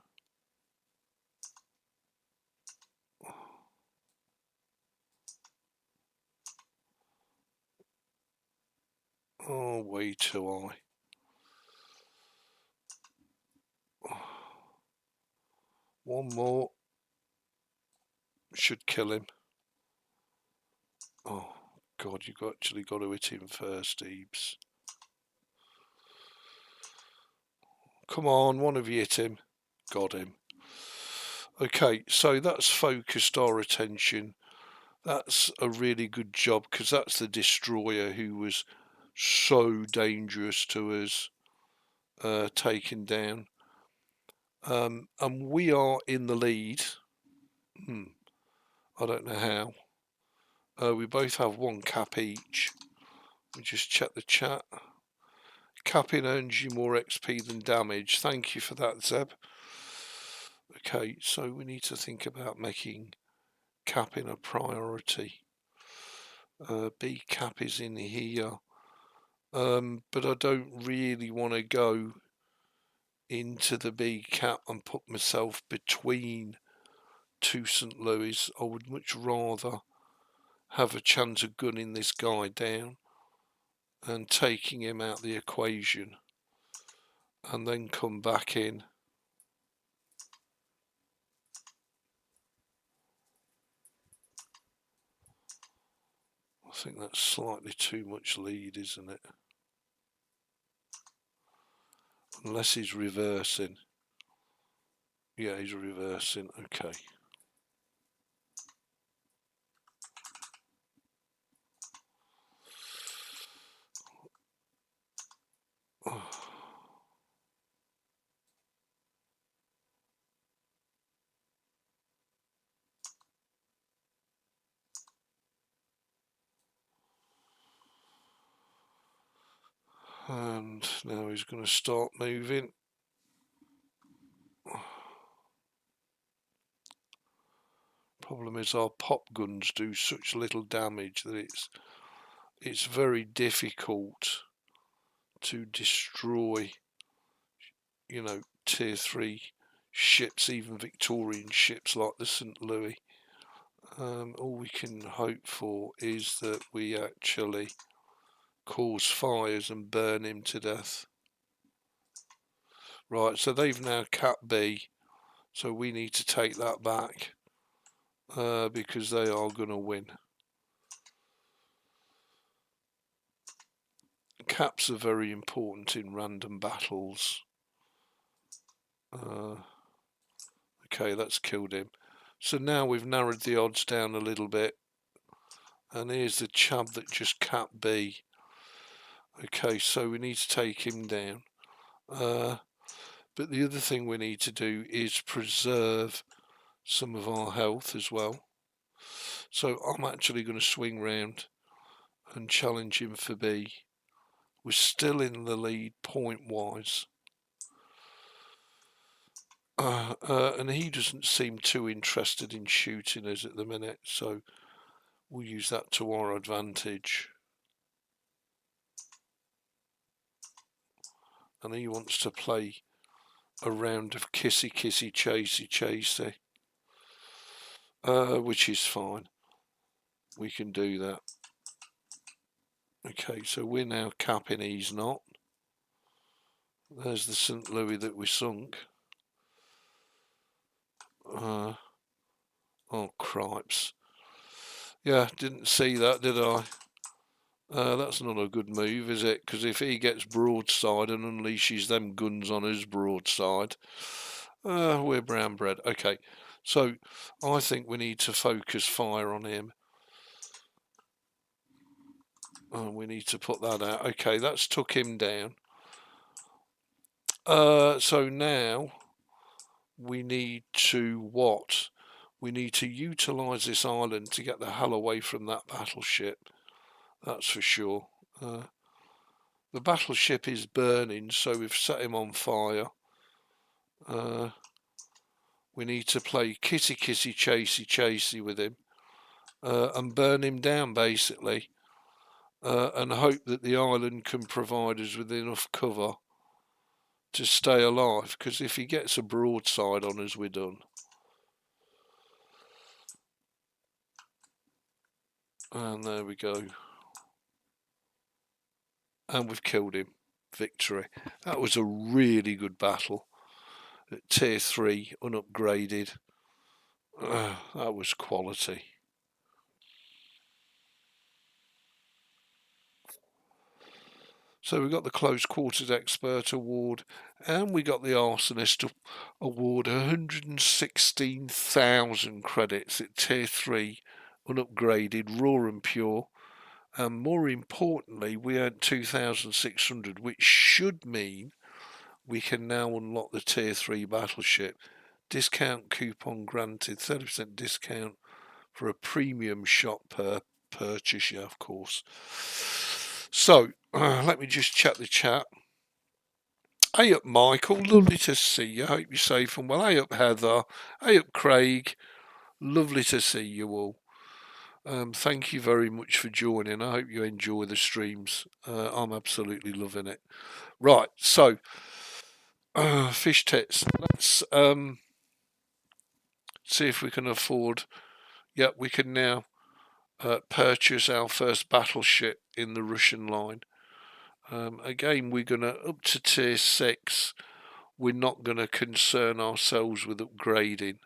Oh, way too high. One more should kill him. Oh God, you've actually got to hit him first, Ebeez. Come on, one of you hit him. Got him. Okay, so that's focused our attention. That's a really good job, because that's the destroyer who was so dangerous to us, taken down. And we are in the lead. I don't know how. We both have one cap each. We just check the chat. Capping earns you more XP than damage. Thank you for that, Zeb. Okay, so we need to think about making capping a priority. B cap is in here, but I don't really want to go into the B cap and put myself between two St. Louis. I would much rather have a chance of gunning this guy down and taking him out of the equation, and then come back in. I think that's slightly too much lead, isn't it? Unless he's reversing. Yeah, he's reversing. Okay. And now he's going to start moving. Problem is, our pop guns do such little damage that it's very difficult to destroy, you know, tier 3 ships, even Victorian ships like the St. Louis. All we can hope for is that we actually cause fires and burn him to death. Right, so they've now capped B, so we need to take that back, because they are going to win. Caps are very important in random battles. Okay, that's killed him. So now we've narrowed the odds down a little bit, and here's the chap that just capped B. Okay, so we need to take him down. But the other thing we need to do is preserve some of our health as well. So I'm actually going to swing round and challenge him for B. We're still in the lead point-wise. And he doesn't seem too interested in shooting us at the minute, so we'll use that to our advantage. And he wants to play a round of kissy kissy chasey chasey, which is fine. We can do that. Okay, so we're now capping, he's not. There's the St. Louis that we sunk. Oh, cripes. Yeah, didn't see that, did I? That's not a good move, is it? Because if he gets broadside and unleashes them guns on his broadside, we're brown bread. Okay, so I think we need to focus fire on him. We need to put that out. Okay, that's took him down. So now we need to what? We need to utilise this island to get the hell away from that battleship. That's for sure. The battleship is burning, so we've set him on fire. We need to play kissy kissy chasey chasey with him and burn him down, basically, and hope that the island can provide us with enough cover to stay alive, because if he gets a broadside on us, we're done. And there we go. And we've killed him. Victory. That was a really good battle. At tier 3, unupgraded. That was quality. So we got the Close Quarters Expert Award, and we got the Arsonist Award, 116,000 credits at tier 3, unupgraded, raw and pure. And more importantly, we earned 2,600, which should mean we can now unlock the tier 3 battleship. Discount coupon granted, 30% discount for a premium shop per purchase, yeah, of course. So, let me just check the chat. Hey up, Michael, lovely to see you. Hope you're safe and well. Hey up, Heather. Hey up, Craig. Lovely to see you all. Thank you very much for joining. I hope you enjoy the streams. I'm absolutely loving it. Right, so fish tits. Let's see if we can afford. Yep, we can now purchase our first battleship in the Russian line. Again, we're gonna up to tier 6. We're not gonna concern ourselves with upgrading.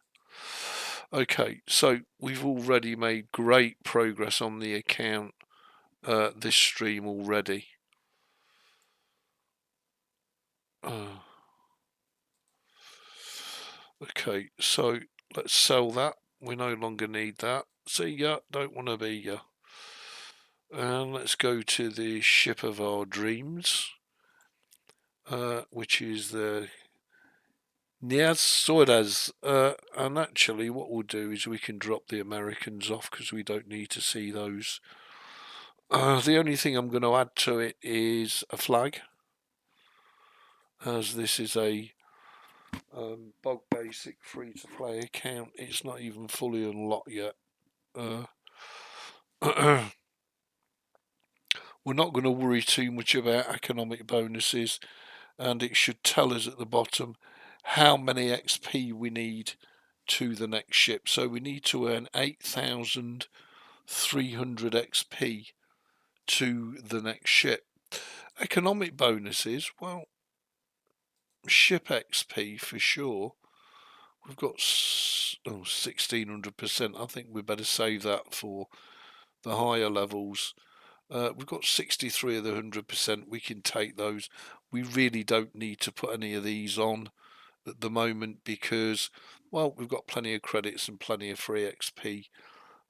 Okay, so we've already made great progress on the account this stream already. Okay, so let's sell that. We no longer need that. See ya, don't want to be ya. And let's go to the ship of our dreams, which is the Niasoras. And actually what we'll do is we can drop the Americans off because we don't need to see those. The only thing I'm going to add to it is a flag, as this is a bog basic free to play account. It's not even fully unlocked yet. We're not going to worry too much about economic bonuses, and it should tell us at the bottom how many XP we need to the next ship. So we need to earn 8,300 XP to the next ship. Economic bonuses, well, ship XP for sure. We've got 1,600%. I think we better save that for the higher levels. We've got 63 of the 100%. We can take those. We really don't need to put any of these on at the moment because, well, we've got plenty of credits and plenty of free XP,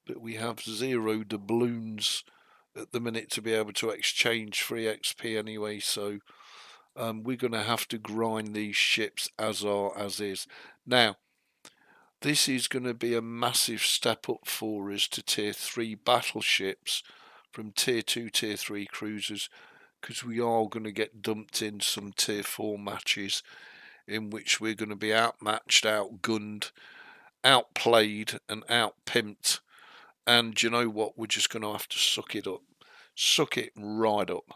but we have 0 doubloons at the minute to be able to exchange free XP anyway, so we're going to have to grind these ships as is. Now, this is going to be a massive step up for us to tier 3 battleships from tier 2, tier 3 cruisers, because we are going to get dumped in some tier 4 matches in which we're going to be outmatched, outgunned, outplayed and outpimped, and you know what, we're just going to have to suck it up. Suck it right up.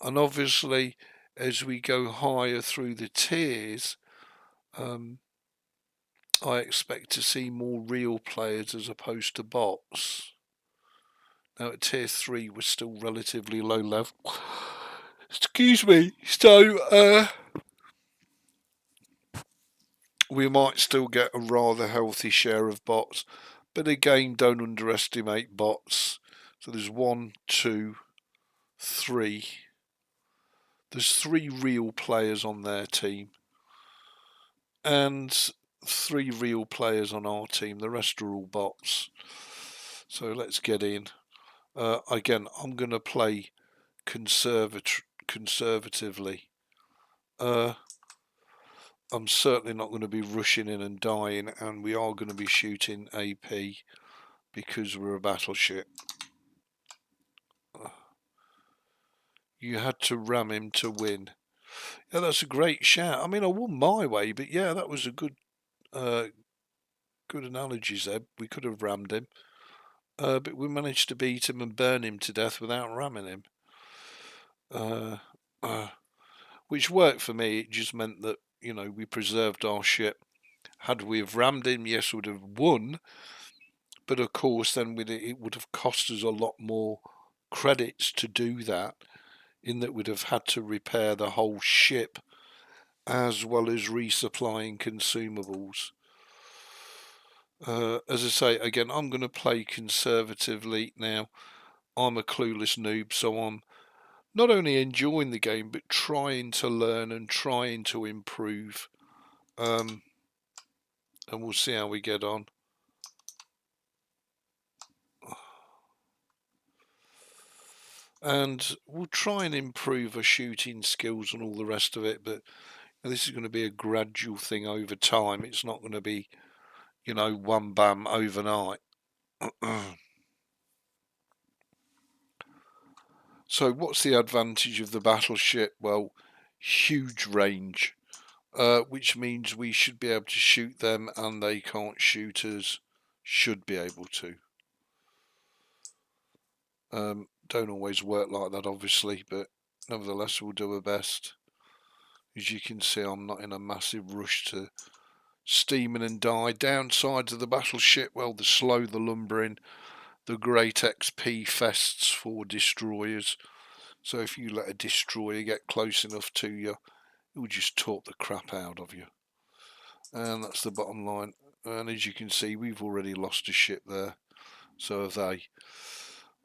And obviously, as we go higher through the tiers, I expect to see more real players as opposed to bots. Now at tier 3 we're still relatively low level. Excuse me. So we might still get a rather healthy share of bots, but again, don't underestimate bots. So there's 1, 2, 3. There's 3 real players on their team and 3 real players on our team. The rest are all bots. So let's get in. Again, I'm going to play conservatively. I'm certainly not going to be rushing in and dying, and we are going to be shooting AP because we're a battleship. You had to ram him to win. Yeah, that's a great shout. I mean, I won my way, but yeah, that was a good analogy, Zeb. We could have rammed him, but we managed to beat him and burn him to death without ramming him. Which worked for me. It just meant that, you know, we preserved our ship. Had we have rammed him, yes, we would have won. But of course, then it would have cost us a lot more credits to do that, in that we'd have had to repair the whole ship as well as resupplying consumables. As I say, again, I'm going to play conservatively now. I'm a clueless noob, so I'm not only enjoying the game, but trying to learn and trying to improve. And we'll see how we get on. And we'll try and improve our shooting skills and all the rest of it, but this is going to be a gradual thing over time. It's not going to be, you know, one bam overnight. So what's the advantage of the battleship? Well, huge range, which means we should be able to shoot them and they can't shoot us. Should be able to. Don't always work like that, obviously, but nevertheless we'll do our best. As you can see, I'm not in a massive rush to steam in and die. Downsides of the battleship, well, the slow, the lumbering, the great XP fests for destroyers. So if you let a destroyer get close enough to you, it will just talk the crap out of you. And that's the bottom line. And as you can see, we've already lost a ship there. So have they.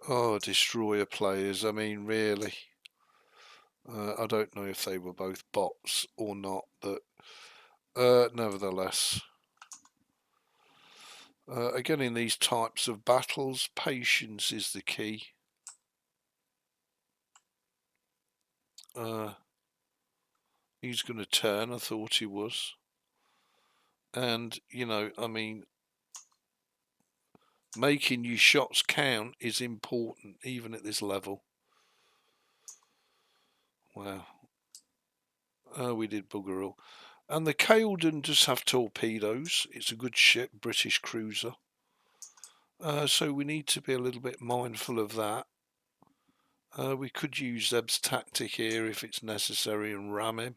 Oh, destroyer players, I mean, really. I don't know if they were both bots or not, but nevertheless. Again, in these types of battles, patience is the key. He's going to turn, I thought he was. And, you know, I mean, making your shots count is important, even at this level. Wow. We did bugger all. And the Caledon does have torpedoes. It's a good ship, British cruiser. So we need to be a little bit mindful of that. We could use Zeb's tactic here if it's necessary and ram him.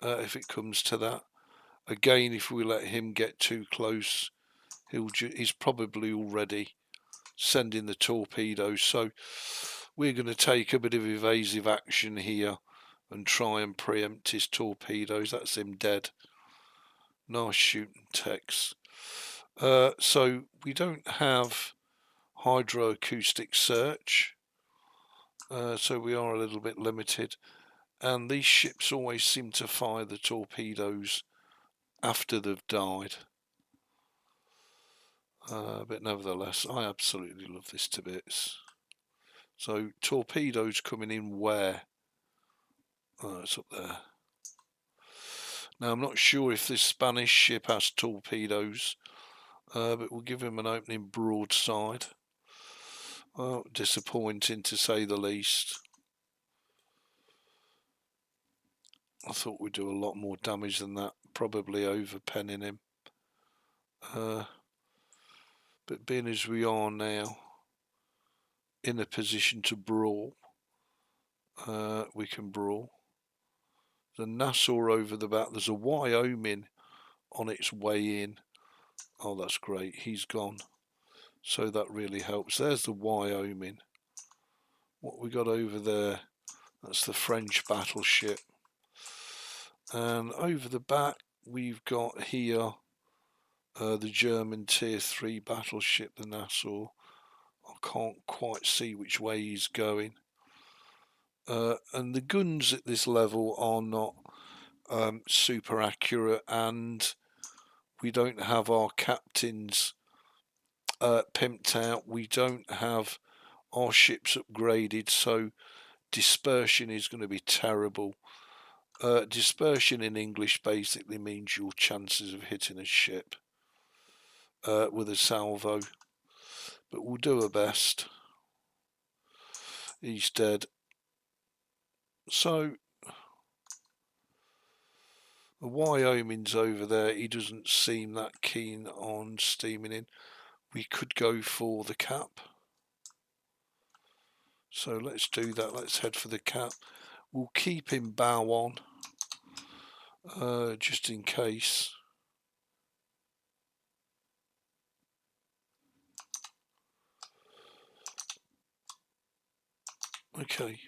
If it comes to that. Again, if we let him get too close, he's probably already sending the torpedoes. So we're going to take a bit of evasive action here and try and preempt his torpedoes. That's him dead. Nice shooting, Tex. So we don't have hydroacoustic search, so we are a little bit limited. And these ships always seem to fire the torpedoes after they've died. But nevertheless, I absolutely love this to bits. So torpedoes coming in where? It's up there. Now I'm not sure if this Spanish ship has torpedoes, but we'll give him an opening broadside. Oh, disappointing to say the least. I thought we'd do a lot more damage than that, probably overpenning him. But being as we are now in a position to brawl, we can brawl. The Nassau over the back, there's a Wyoming on its way in. Oh, that's great, he's gone. So that really helps. There's the Wyoming. What we got over there, that's the French battleship. And over the back, we've got here the German Tier 3 battleship, the Nassau. I can't quite see which way he's going. And the guns at this level are not super accurate, and we don't have our captains pimped out. We don't have our ships upgraded, so dispersion is going to be terrible. Dispersion in English basically means your chances of hitting a ship with a salvo, but we'll do our best. He's dead. So the Wyoming's over there. He doesn't seem that keen on steaming in. We could go for the cap. So let's do that. Let's head for the cap. We'll keep him bow on, just in case. Okay.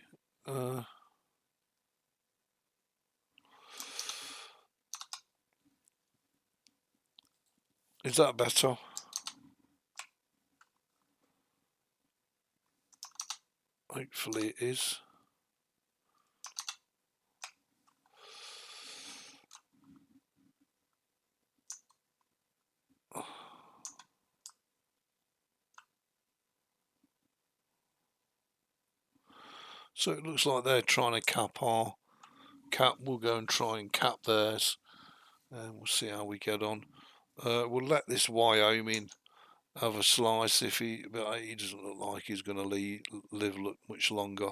Is that better? Hopefully it is. So it looks like they're trying to cap our cap. We'll go and try and cap theirs, and we'll see how we get on. We'll let this Wyoming have a slice if but he doesn't look like he's going to live much longer.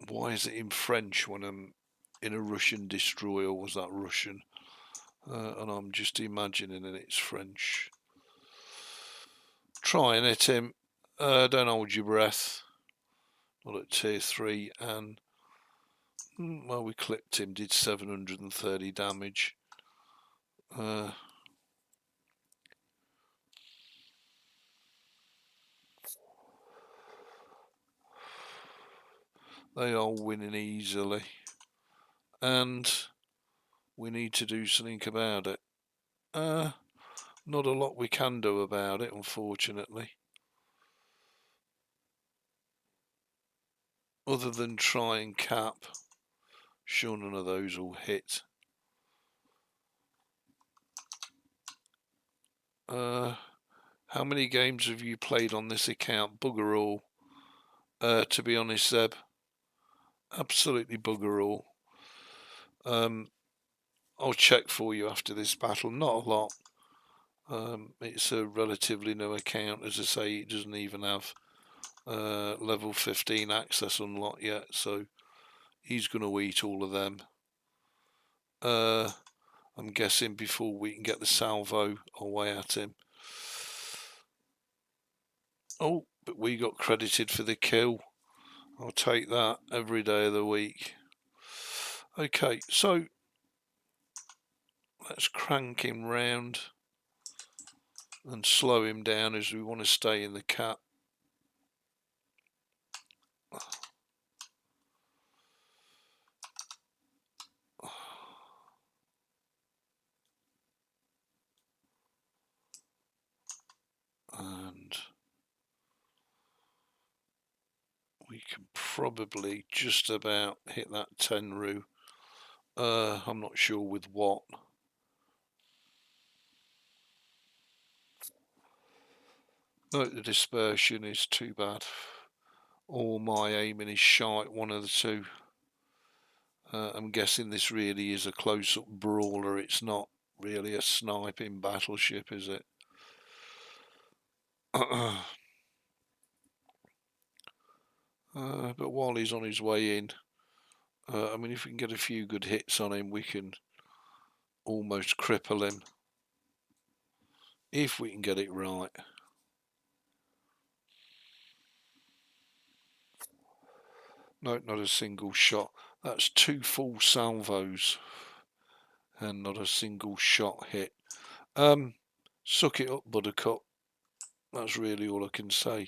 Why is it in French when I'm in a Russian destroyer? Was that Russian? And I'm just imagining that it's French. Try and hit him. Don't hold your breath. Not at tier 3, and well, we clipped him, did 730 damage. They are winning easily, and we need to do something about it. Not a lot we can do about it, unfortunately, other than try and cap. Sure, none of those will hit. How many games have you played on this account? Bugger all. To be honest, Zeb, absolutely bugger all. I'll check for you after this battle. Not a lot. It's a relatively new account. As I say, it doesn't even have level 15 access unlocked yet, so he's going to eat all of them. I'm guessing before we can get the salvo away at him. Oh, but we got credited for the kill. I'll take that every day of the week. Okay, so let's crank him round and slow him down as we want to stay in the cap. And we can probably just about hit that Tenru I'm not sure with what. No, the dispersion is too bad. Or my aiming is shite, one of the two. I'm guessing this really is a close-up brawler. It's not really a sniping battleship, is it? But while he's on his way in, I mean, if we can get a few good hits on him, we can almost cripple him. If we can get it right. No, not a single shot. That's 2 full salvos and not a single shot hit. Suck it up, Buttercup. That's really all I can say.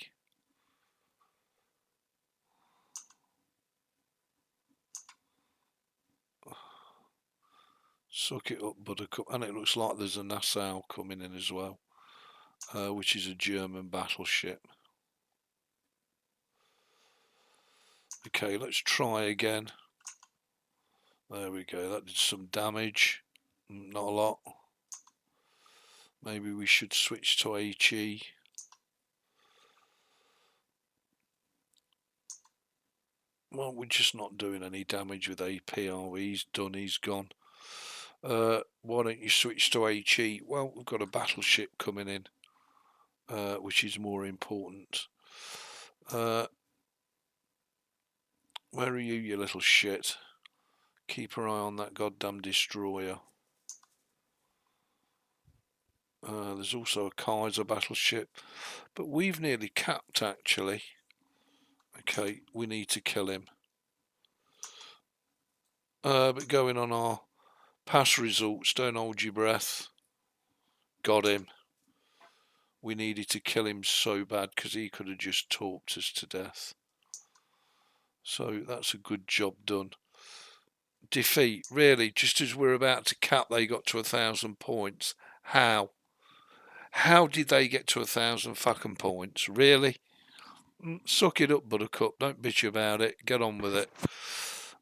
Suck it up, Buttercup. And it looks like there's a Nassau coming in as well, which is a German battleship. Okay, let's try again. There we go. That did some damage. Not a lot. Maybe we should switch to HE. Well, we're just not doing any damage with AP, are we? He's done, he's gone. Why don't you switch to HE? Well, we've got a battleship coming in, which is more important. Where are you, you little shit? Keep an eye on that goddamn destroyer. There's also a Kaiser battleship, but we've nearly capped actually. Okay, we need to kill him. But going on our past results, don't hold your breath. Got him. We needed to kill him so bad because he could have just torped us to death. So that's a good job done. Defeat, really, just as we're about to cap, they got to 1,000 points. How? How did they get to 1,000 fucking points? Really? Suck it up, Buttercup. Don't bitch about it. Get on with it.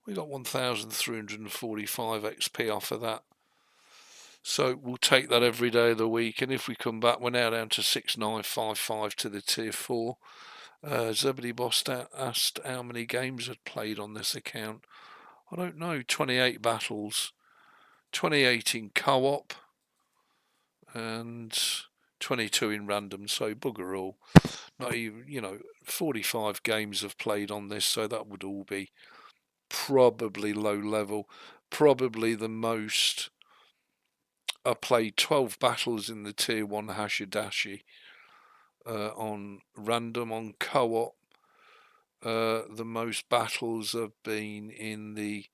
We got 1,345 XP off of that. So we'll take that every day of the week. And if we come back, we're now down to 6,955 to the tier 4. Zebedee Boss asked how many games I'd played on this account. I don't know. 28 battles, 28 in co-op, and 22 in random. So bugger all. Not even, 45 games I've played on this. So that would all be probably low level. Probably the most. I played 12 battles in the tier 1 Hashidashi on random, on co-op. The most battles have been in the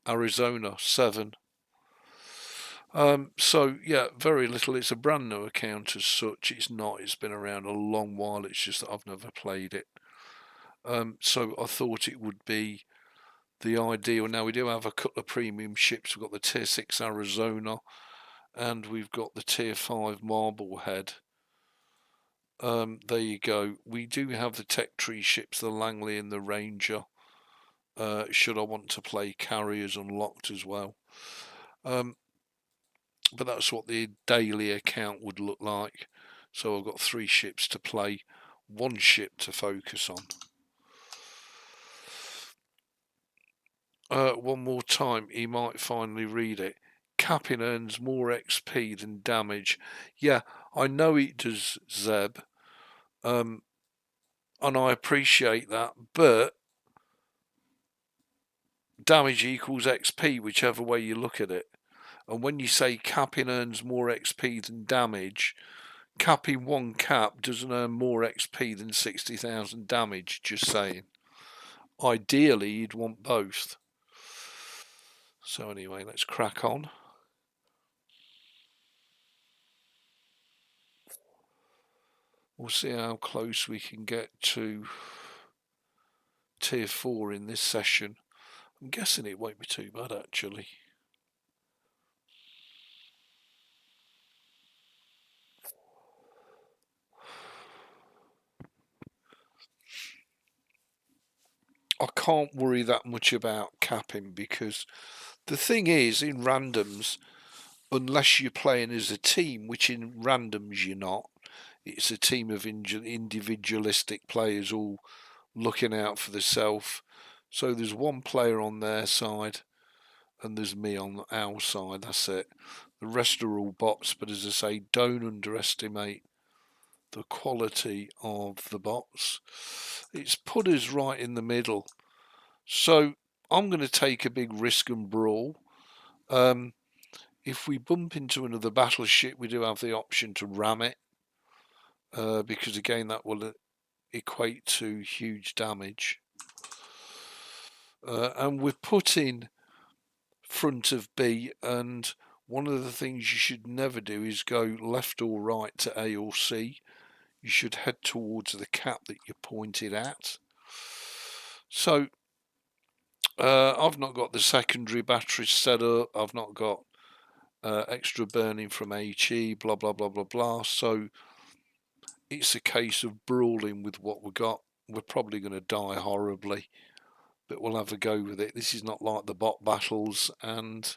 Arizona 7. So yeah, very little. It's a brand new account as such. It's not. It's been around a long while. It's just that I've never played it. So I thought it would be the ideal. Now we do have a couple of premium ships. We've got the tier 6 Arizona, and we've got the tier 5 Marblehead. There you go. We do have the tech tree ships, the Langley and the Ranger. Should I want to play carriers unlocked as well. But that's what the daily account would look like. So I've got 3 ships to play, 1 ship to focus on. One more time, he might finally read it. Capping earns more XP than damage. Yeah, I know it does, Zeb. And I appreciate that, but damage equals XP, whichever way you look at it. And when you say capping earns more XP than damage, capping 1 cap doesn't earn more XP than 60,000 damage, just saying. Ideally, you'd want both. So anyway, let's crack on. We'll see how close we can get to tier 4 in this session. I'm guessing it won't be too bad actually. I can't worry that much about capping because The thing is, in randoms, unless you're playing as a team, which in randoms you're not, it's a team of individualistic players all looking out for themselves. So there's one player on their side and there's me on our side, that's it. The rest are all bots, but as I say, don't underestimate the quality of the bots. It's put us right in the middle. So I'm going to take a big risk and brawl. If we bump into another battleship, we do have the option to ram it, because again that will equate to huge damage. And we're put in front of B, and one of the things you should never do is go left or right to A or C. You should head towards the cap that you're pointed at. So I've not got the secondary batteries set up, I've not got extra burning from HE, blah blah blah blah blah. So it's a case of brawling with what we got. We're probably going to die horribly, but we'll have a go with it. This is not like the bot battles, and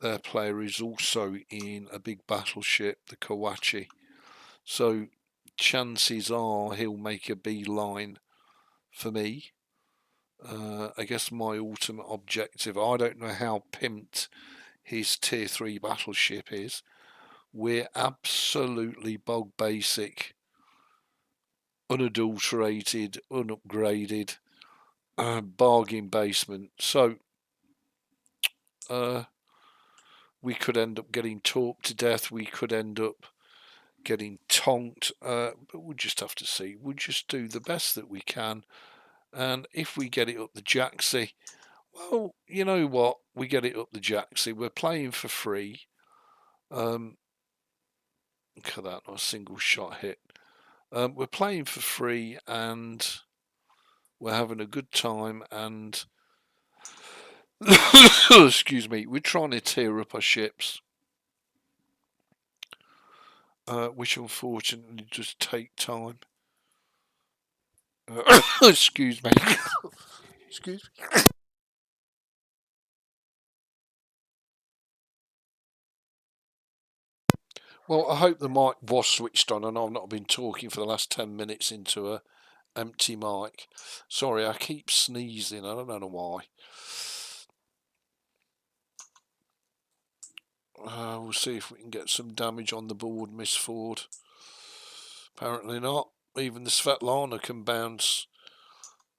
their player is also in a big battleship, the Kawachi. So chances are he'll make a beeline for me. I guess my ultimate objective, I don't know how pimped his tier 3 battleship is. We're absolutely bog basic, unadulterated, unupgraded, bargain basement. So we could end up getting torped to death. We could end up getting tonked, but we'll just have to see. We'll just do the best that we can, and if we get it up the jacksy, well, you know what, we get it up the jacksy. We're playing for free. Look at that, not a single shot hit. We're playing for free and we're having a good time, and excuse me, we're trying to tear up our ships, which unfortunately just take time. Excuse me. Excuse me. Well, I hope the mic was switched on and I've not been talking for the last 10 minutes into a empty mic. Sorry, I keep sneezing. I don't know why. We'll see if we can get some damage on the board, Miss Ford. Apparently not. Even the Svetlana can bounce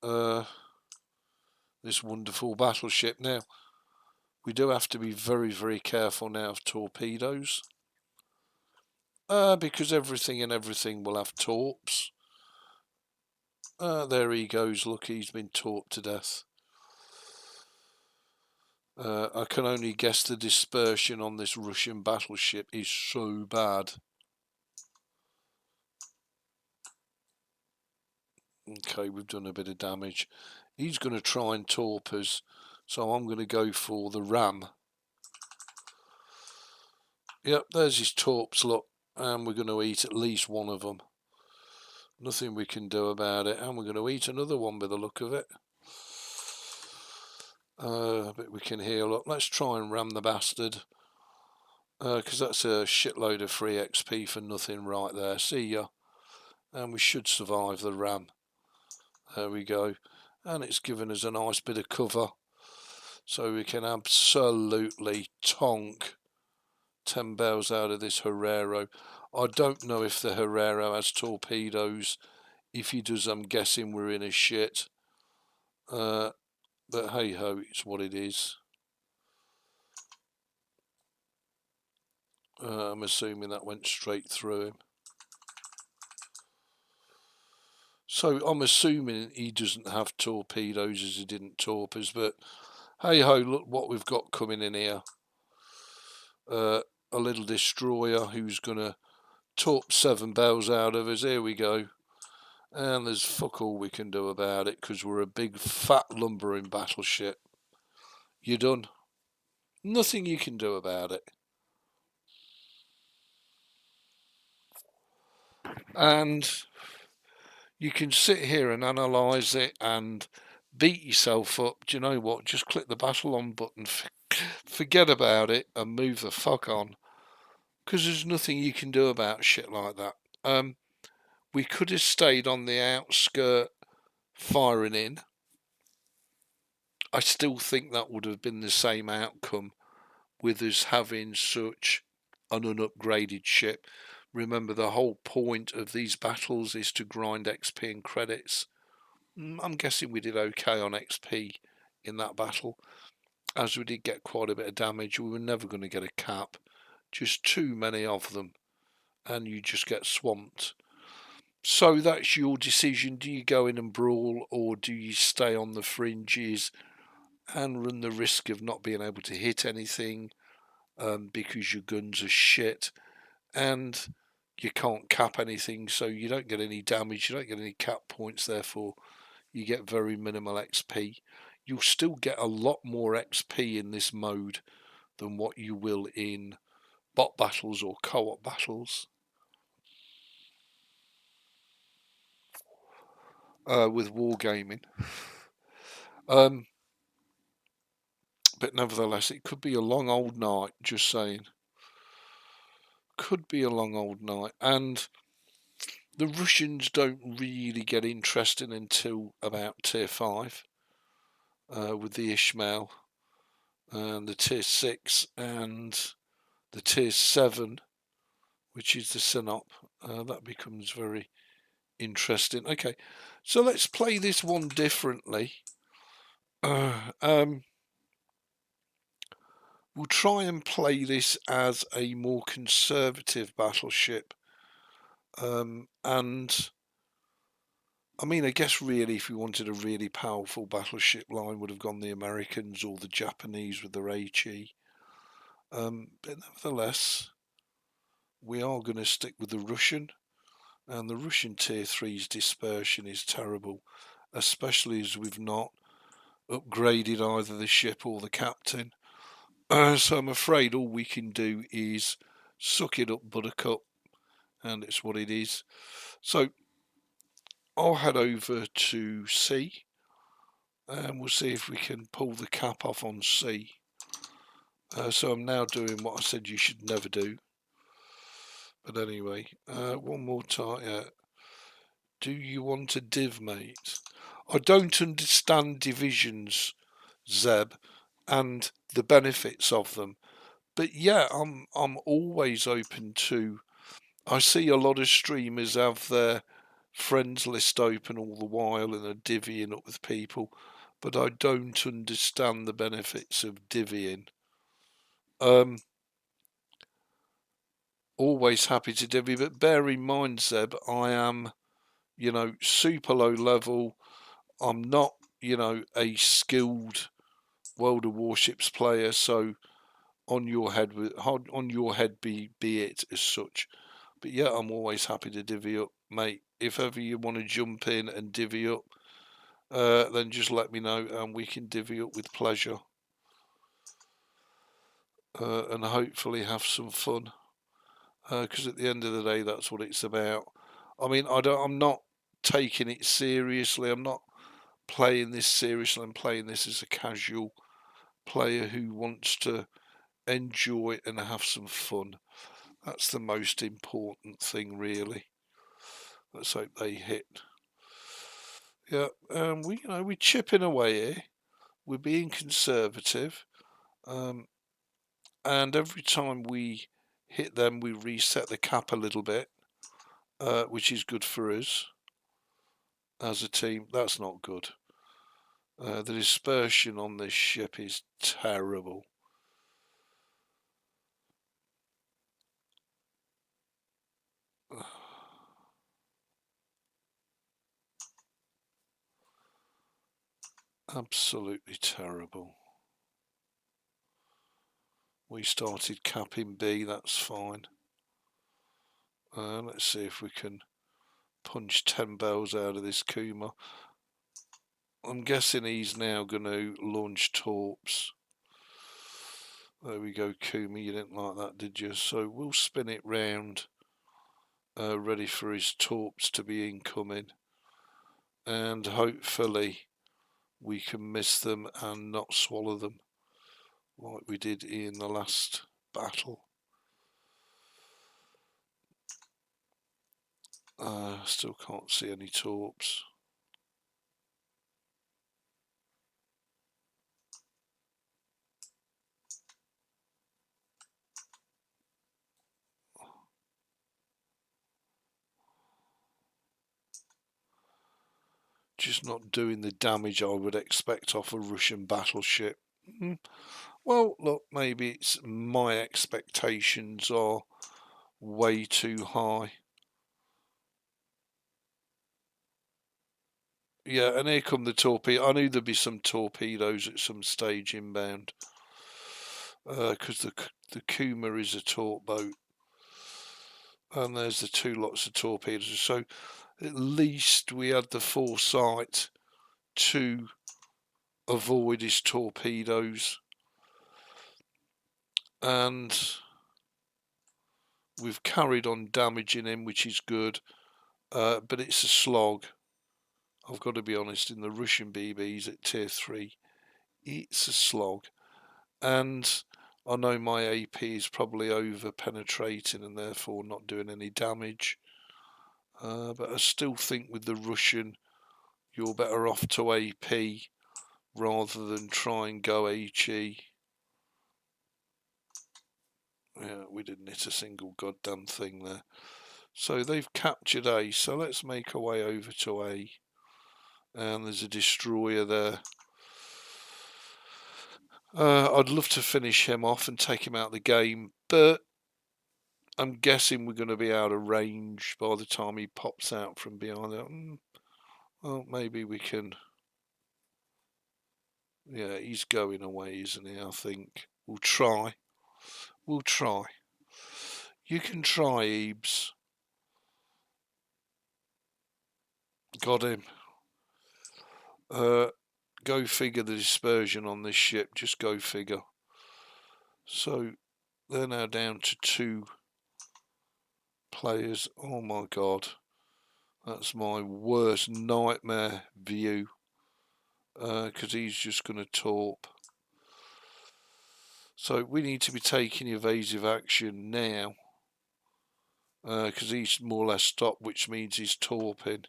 this wonderful battleship. Now, we do have to be very, very careful now of torpedoes. Because everything will have torps. There he goes. Look, he's been torped to death. I can only guess the dispersion on this Russian battleship is so bad. Okay, we've done a bit of damage. He's going to try and torp us, so I'm going to go for the ram. Yep, there's his torps, look, and we're going to eat at least one of them. Nothing we can do about it, and we're going to eat another one by the look of it. But we can heal up. Let's try and ram the bastard, because that's a shitload of free XP for nothing right there. See ya. And we should survive the ram. There we go. And it's given us a nice bit of cover, so we can absolutely tonk 10 bells out of this Herrero. I don't know if the Herrero has torpedoes. If he does, I'm guessing we're in a shit. But hey ho, it's what it is. I'm assuming that went straight through him. So I'm assuming he doesn't have torpedoes, as he didn't torp us, but hey ho, look what we've got coming in here. A little destroyer who's going to torp 7 bells out of us. Here we go. And there's fuck all we can do about it, because we're a big fat lumbering battleship. You're done. Nothing you can do about it. And you can sit here and analyse it and beat yourself up. Do you know what? Just click the battle on button, forget about it, and move the fuck on. Because there's nothing you can do about shit like that. We could have stayed on the outskirt firing in. I still think that would have been the same outcome with us having such an unupgraded ship. Remember, the whole point of these battles is to grind XP and credits. I'm guessing we did okay on XP in that battle, as we did get quite a bit of damage. We were never going to get a cap, just too many of them, and you just get swamped. So that's your decision. Do you go in and brawl, or do you stay on the fringes and run the risk of not being able to hit anything because your guns are shit and you can't cap anything, so you don't get any damage, you don't get any cap points, therefore you get very minimal XP. You'll still get a lot more XP in this mode than what you will in bot battles or co-op battles. With Wargaming. But nevertheless, it could be a long old night, just saying. Could be a long old night. And the Russians don't really get interesting until about tier 5 with the Ishmael and the tier 6 and the tier 7, which is the Sinop. That becomes very interesting. Okay, so let's play this one differently. We'll try and play this as a more conservative battleship. And I mean, I guess really if we wanted a really powerful battleship line, would have gone the Americans or the Japanese with their HE. But nevertheless, we are going to stick with the Russian, and the Russian tier 3's dispersion is terrible, especially as we've not upgraded either the ship or the captain. So I'm afraid all we can do is suck it up, buttercup, and it's what it is. So I'll head over to C, and we'll see if we can pull the cap off on C. So I'm now doing what I said you should never do. But anyway, one more time. Do you want a div, mate? I don't understand divisions, Zeb, and the benefits of them. But yeah, I'm always open to. I see a lot of streamers have their friends list open all the while and are divvying up with people, but I don't understand the benefits of divvying. Always happy to divvy, but bear in mind, Zeb, I am, super low level. I'm not, a skilled World of Warships player, so on your head be it as such. But yeah, I'm always happy to divvy up, mate. If ever you want to jump in and divvy up, then just let me know and we can divvy up with pleasure. And hopefully have some fun. Because at the end of the day, that's what it's about. I mean, I'm not taking it seriously. I'm not playing this seriously. I'm playing this as a casual player who wants to enjoy and have some fun. That's the most important thing, really. Let's hope they hit. Yeah, we're chipping away here. We're being conservative, and every time we hit them, we reset the cap a little bit, which is good for us as a team. That's not good. The dispersion on this ship is terrible. Absolutely terrible. We started capping B, that's fine. Let's see if we can punch 10 bells out of this Kuma. I'm guessing he's now going to launch torps. There we go, Kuma, you didn't like that, did you? So we'll spin it round, ready for his torps to be incoming. And hopefully we can miss them and not swallow them like we did in the last battle. Still can't see any torps. Just not doing the damage I would expect off a Russian battleship. Well, look, maybe it's my expectations are way too high. Yeah, and here come the torpedo. I knew there'd be some torpedoes at some stage inbound. Because the Kuma is a torp boat. And there's the two lots of torpedoes. So at least we had the foresight to avoid his torpedoes. And we've carried on damaging him, which is good. But it's a slog. I've got to be honest, in the Russian BBs at tier 3, it's a slog. And I know my AP is probably over penetrating and therefore not doing any damage. But I still think with the Russian, you're better off to AP rather than try and go HE. Yeah, we didn't hit a single goddamn thing there. So they've captured A, so let's make our way over to A. And there's a destroyer there. I'd love to finish him off and take him out of the game, but I'm guessing we're going to be out of range by the time he pops out from behind it. Well, maybe we can. Yeah, he's going away, isn't he? I think we'll try. We'll try. You can try, Ebeez. Got him. Go figure the dispersion on this ship. Just go figure. So they're now down to 2 players. Oh my god. That's my worst nightmare view. Because he's just going to torp. So we need to be taking evasive action now. Because he's more or less stopped, which means he's torping.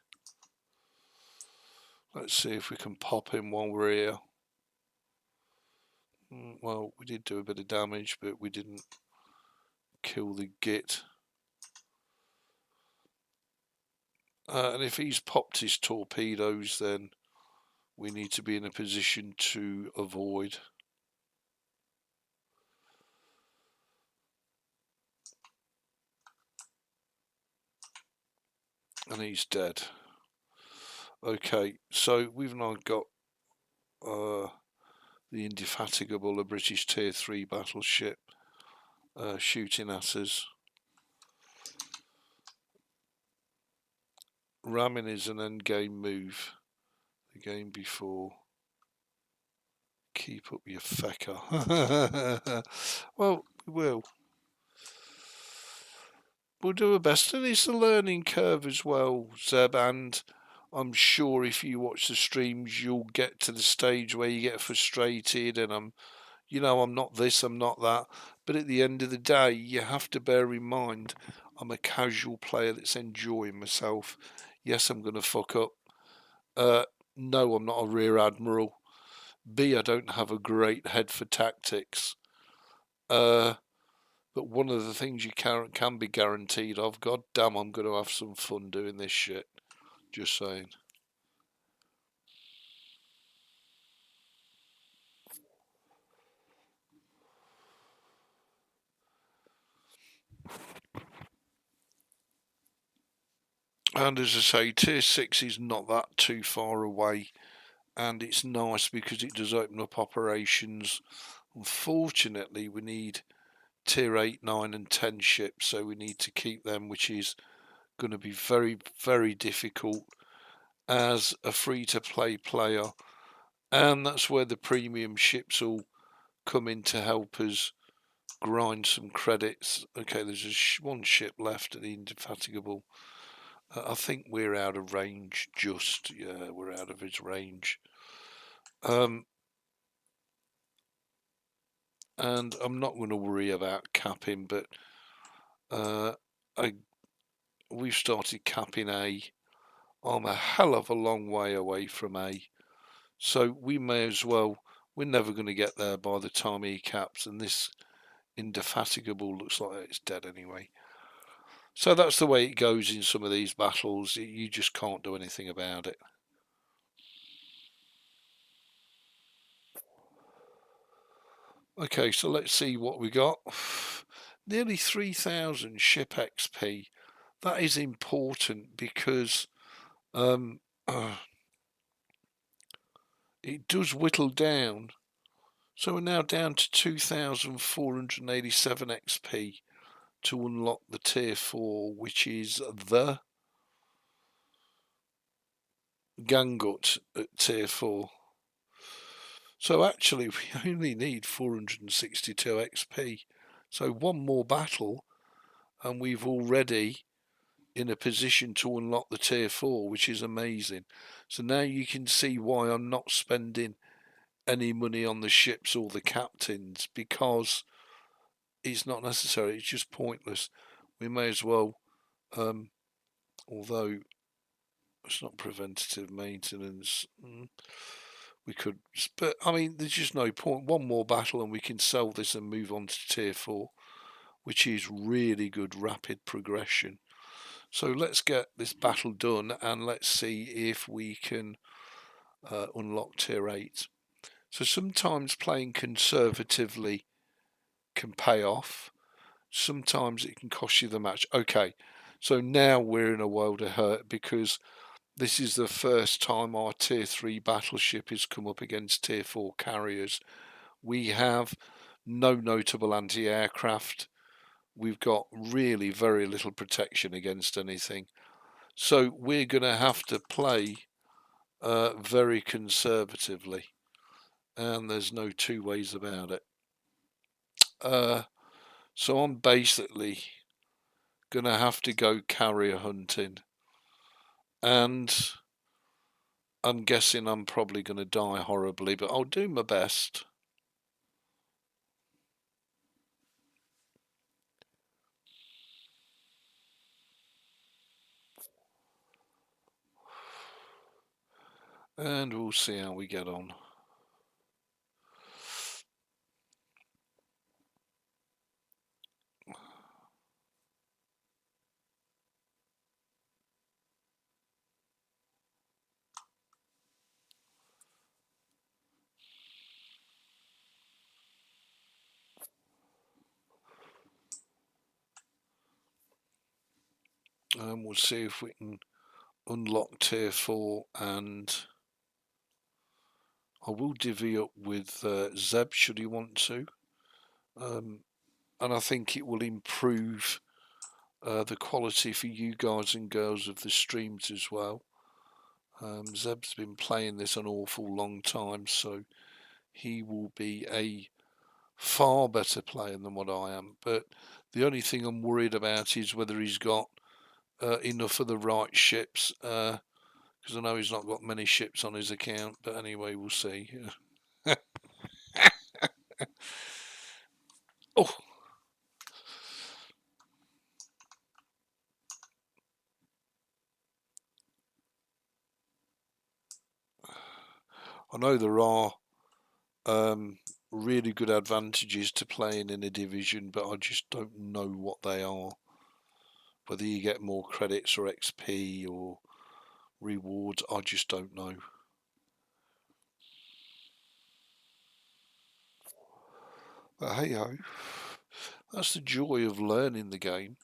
Let's see if we can pop him while we're here. Well, we did do a bit of damage, but we didn't kill the git. And if he's popped his torpedoes, then we need to be in a position to avoid. And he's dead. Okay, so we've now got the Indefatigable, a British tier 3 battleship, shooting at us. Ramming is an endgame move. The game before. Keep up your fecker. Well, we will. We'll do our best, and it's a learning curve as well, Zeb, and I'm sure if you watch the streams you'll get to the stage where you get frustrated and I'm not this, I'm not that, but at the end of the day you have to bear in mind I'm a casual player that's enjoying myself. Yes, I'm going to fuck up. No, I'm not a rear admiral. B, I don't have a great head for tactics. But one of the things you can be guaranteed of, god damn, I'm going to have some fun doing this shit. Just saying. And as I say, tier 6 is not that too far away. And it's nice because it does open up operations. Unfortunately, we need tier 8, 9 and 10 ships. So we need to keep them, which is going to be very, very difficult as a free-to-play player. And that's where the premium ships will come in to help us grind some credits. Okay, there's one ship left at the Indefatigable. I think we're out of range. Yeah, we're out of his range. And I'm not going to worry about capping, but we've started capping A. I'm a hell of a long way away from A, so we may as well. We're never going to get there by the time he caps, and this Indefatigable looks like it's dead anyway. So that's the way it goes in some of these battles. You just can't do anything about it. Okay, so let's see what we got. Nearly 3,000 ship XP. That is important because it does whittle down. So we're now down to 2,487 XP to unlock the tier 4, which is the Gangut at tier 4. So actually we only need 462 XP. So one more battle and we've already in a position to unlock the tier 4, which is amazing. So now you can see why I'm not spending any money on the ships or the captains, because it's not necessary. It's just pointless. We may as well, although it's not preventative maintenance, we could, but I mean there's just no point. One more battle and we can sell this and move on to tier 4, which is really good rapid progression. So let's get this battle done and let's see if we can unlock tier 8. So sometimes playing conservatively can pay off. Sometimes it can cost you the match. Okay, so now we're in a world of hurt because this is the first time our tier 3 battleship has come up against tier 4 carriers. We have no notable anti-aircraft. We've got really very little protection against anything. So we're going to have to play very conservatively. And there's no two ways about it. So I'm basically going to have to go carrier hunting. And I'm guessing I'm probably going to die horribly, but I'll do my best. And we'll see how we get on. And we'll see if we can unlock tier 4, and I will divvy up with Zeb should he want to. And I think it will improve the quality for you guys and girls of the streams as well. Zeb's been playing this an awful long time, so he will be a far better player than what I am. But the only thing I'm worried about is whether he's got enough of the right ships, because I know he's not got many ships on his account. But anyway, we'll see. Oh, I know there are really good advantages to playing in a division, but I just don't know what they are. Whether you get more credits or XP or rewards, I just don't know. But hey ho, that's the joy of learning the game.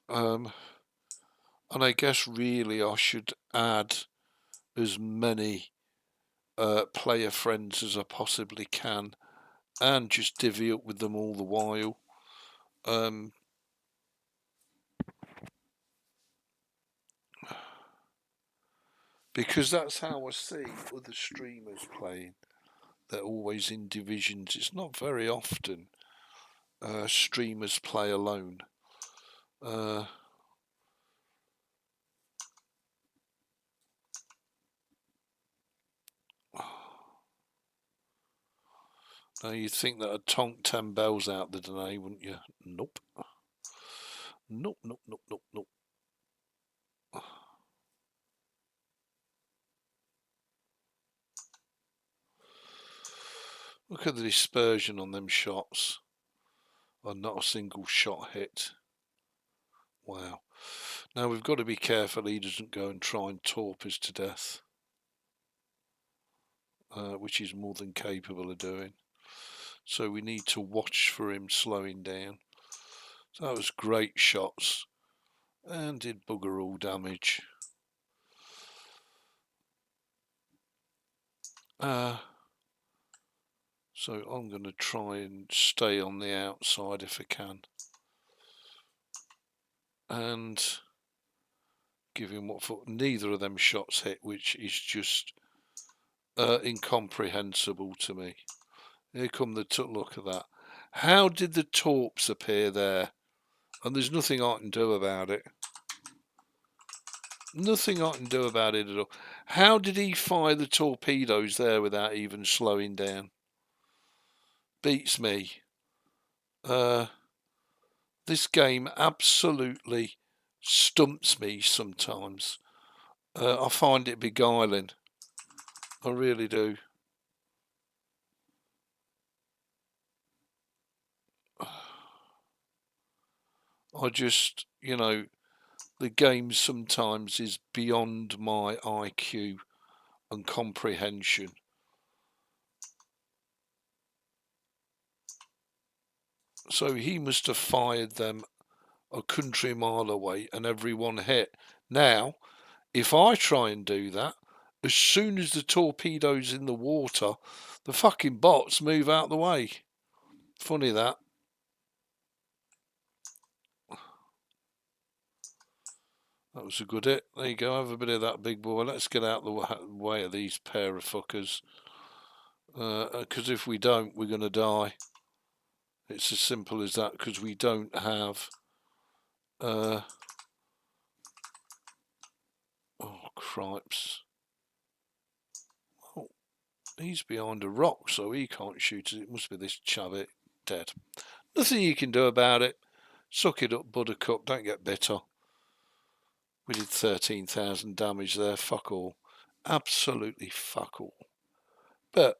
And I guess really I should add as many player friends as I possibly can and just divvy up with them all the while. Because that's how I see other streamers playing. They're always in divisions. It's not very often streamers play alone. Now you'd think that I'd tonk 10 bells out the day, wouldn't you? Nope. Nope, nope, nope, nope, nope. Look at the dispersion on them shots. Oh, not a single shot hit. Wow. Now we've got to be careful he doesn't go and try and torp us to death. Which he's more than capable of doing. So we need to watch for him slowing down. So that was great shots. And did bugger all damage. So I'm going to try and stay on the outside if I can. And give him what for. Neither of them shots hit, which is just incomprehensible to me. Here come the look at that. How did the torps appear there? And there's nothing I can do about it. Nothing I can do about it at all. How did he fire the torpedoes there without even slowing down? Beats me. This game absolutely stumps me sometimes. I find it beguiling. I really do. I just, you know, the game sometimes is beyond my IQ and comprehension. So he must have fired them a country mile away and everyone hit. Now, if I try and do that, as soon as the torpedo's in the water, the fucking bots move out the way. Funny that. That was a good hit. There you go. Have a bit of that, big boy. Let's get out the way of these pair of fuckers. Because if we don't, we're going to die. It's as simple as that. Because we don't have... oh, cripes. Oh, he's behind a rock, so he can't shoot us. It must be this chavit. Dead. Nothing you can do about it. Suck it up, buttercup. Don't get bitter. We did 13,000 damage there. Fuck all. Absolutely fuck all. But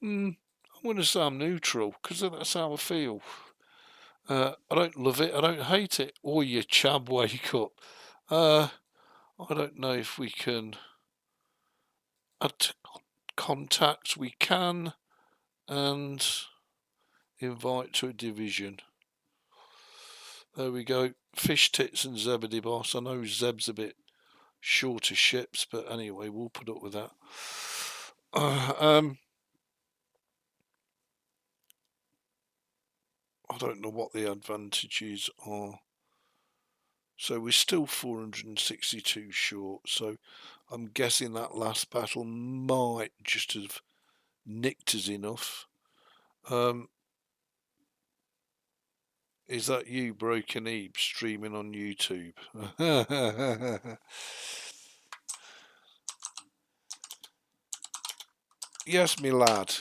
I'm going to say I'm neutral because that's how I feel. I don't love it. I don't hate it. Or you chab, wake up. I don't know if we can add to contacts. We can. And invite to a division. There we go. Fish tits and Zebedee boss. I know Zeb's a bit shorter ships, but anyway, we'll put up with that. I don't know what the advantages are. So we're still 462 short. So I'm guessing that last battle might just have nicked us enough. Is that you, Broken Ebe, streaming on YouTube? Yes, me lad.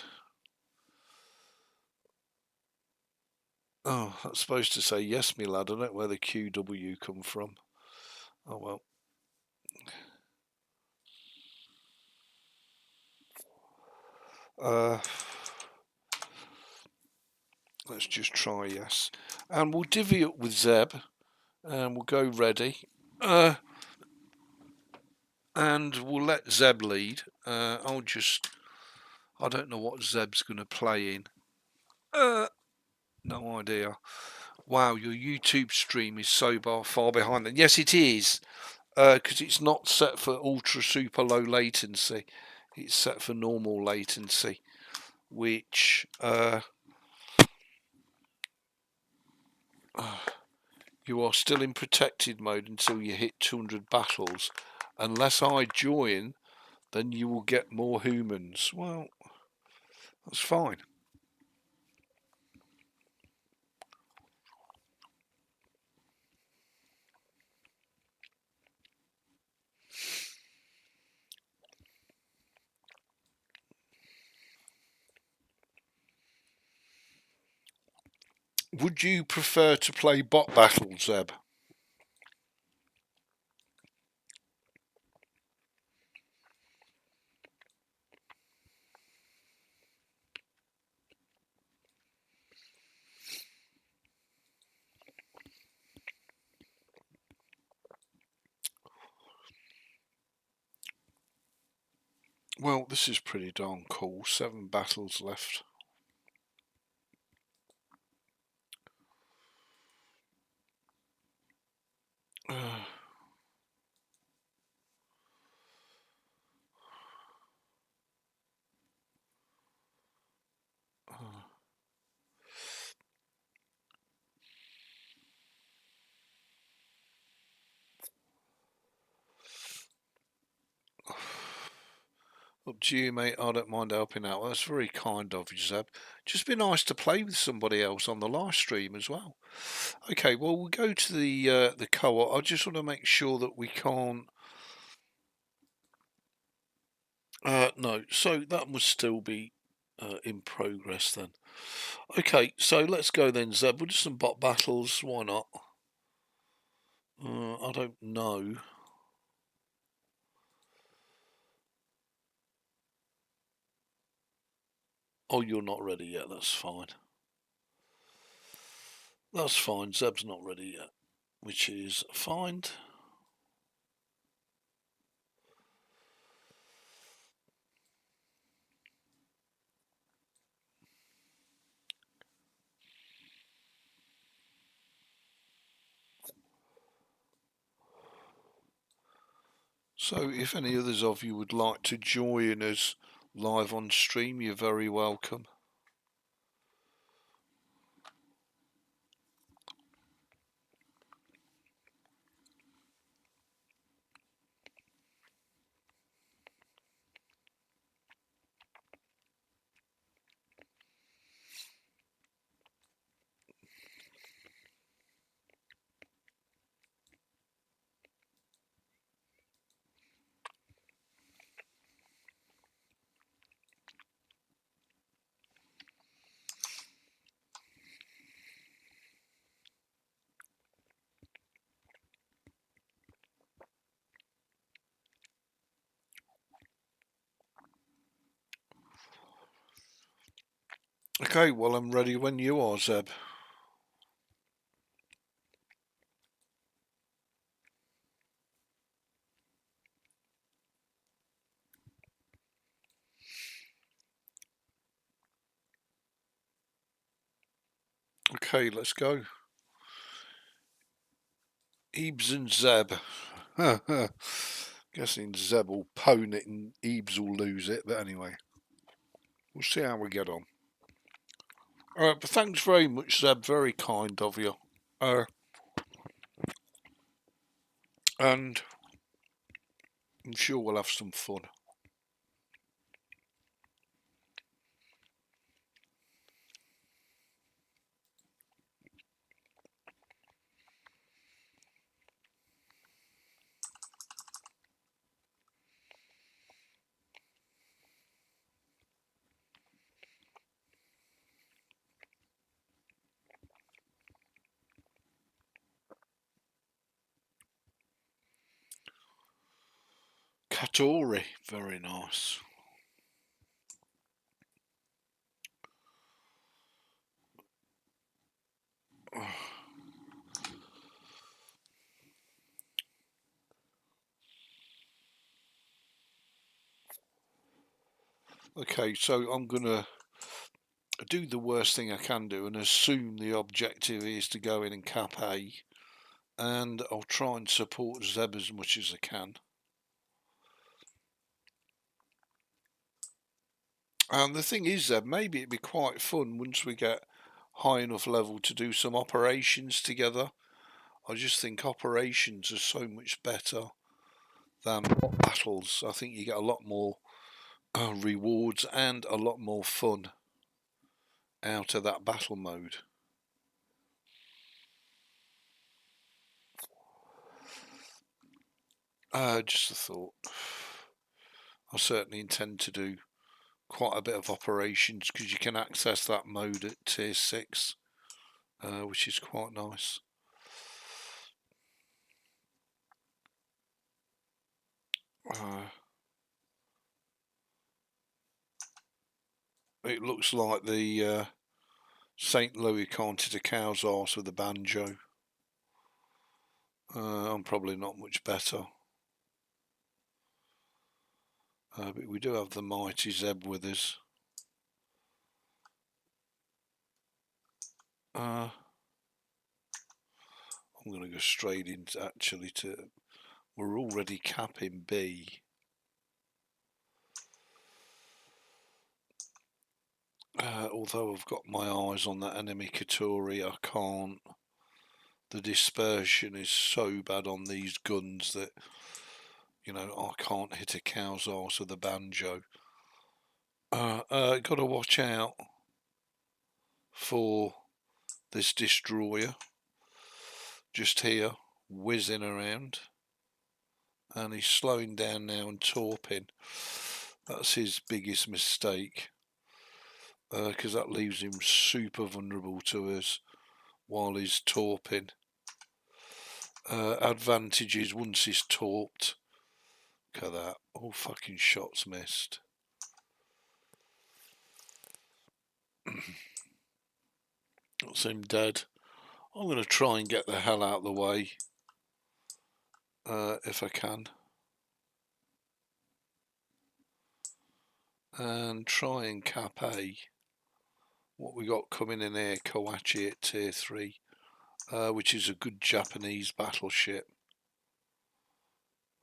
Oh, that's supposed to say yes, me lad. I don't know where the QW come from. Oh well. Let's just try yes. And we'll divvy up with Zeb. And we'll go ready. And we'll let Zeb lead. I don't know what Zeb's going to play in. No idea. Wow, your YouTube stream is so far behind. And yes, it is. Because it's not set for ultra super low latency. It's set for normal latency. Which... you are still in protected mode until you hit 200 battles. Unless I join, then you will get more humans. Well, that's fine. Would you prefer to play bot battles, Zeb? Well, this is pretty darn cool. 7 battles left. Up to you, mate. I don't mind helping out. That's very kind of you, Zeb. Just be nice to play with somebody else on the live stream as well. Okay, well, we'll go to the co-op. I just want to make sure that we can't. No, so that must still be in progress then. Okay, so let's go then, Zeb. We'll do some bot battles. Why not? I don't know. Oh, you're not ready yet. That's fine. That's fine. Zeb's not ready yet, which is fine. So if any others of you would like to join us live on stream, you're very welcome. Okay, well, I'm ready when you are, Zeb. Okay, let's go. Ebeez and Zeb. Guessing Zeb will pwn it and Ebeez will lose it, but anyway. We'll see how we get on. Alright, but thanks very much, Zeb. Very kind of you. And I'm sure we'll have some fun. Katori, very nice. Okay, so I'm gonna do the worst thing I can do and assume the objective is to go in and cap A, and I'll try and support Zeb as much as I can. And the thing is, Zeb, maybe it'd be quite fun once we get high enough level to do some operations together. I just think operations are so much better than battles. I think you get a lot more rewards and a lot more fun out of that battle mode. Just a thought. I certainly intend to do quite a bit of operations because you can access that mode at tier 6 which is quite nice. It looks like the St. Louis canted a cow's arse with a banjo. I'm probably not much better. But we do have the mighty Zeb with us. I'm going to go straight into we're already capping B. Although I've got my eyes on that enemy Katori, I can't. The dispersion is so bad on these guns that, you know, I can't hit a cow's arse with a banjo. Got to watch out for this destroyer just here, whizzing around, and he's slowing down now and torping. That's his biggest mistake, because that leaves him super vulnerable to us while he's torping. Advantages once he's torped. Look at that, all fucking shots missed. That's him dead. I'm going to try and get the hell out of the way, if I can, and try and cap A. What we got coming in here, Kawachi at tier 3, which is a good Japanese battleship.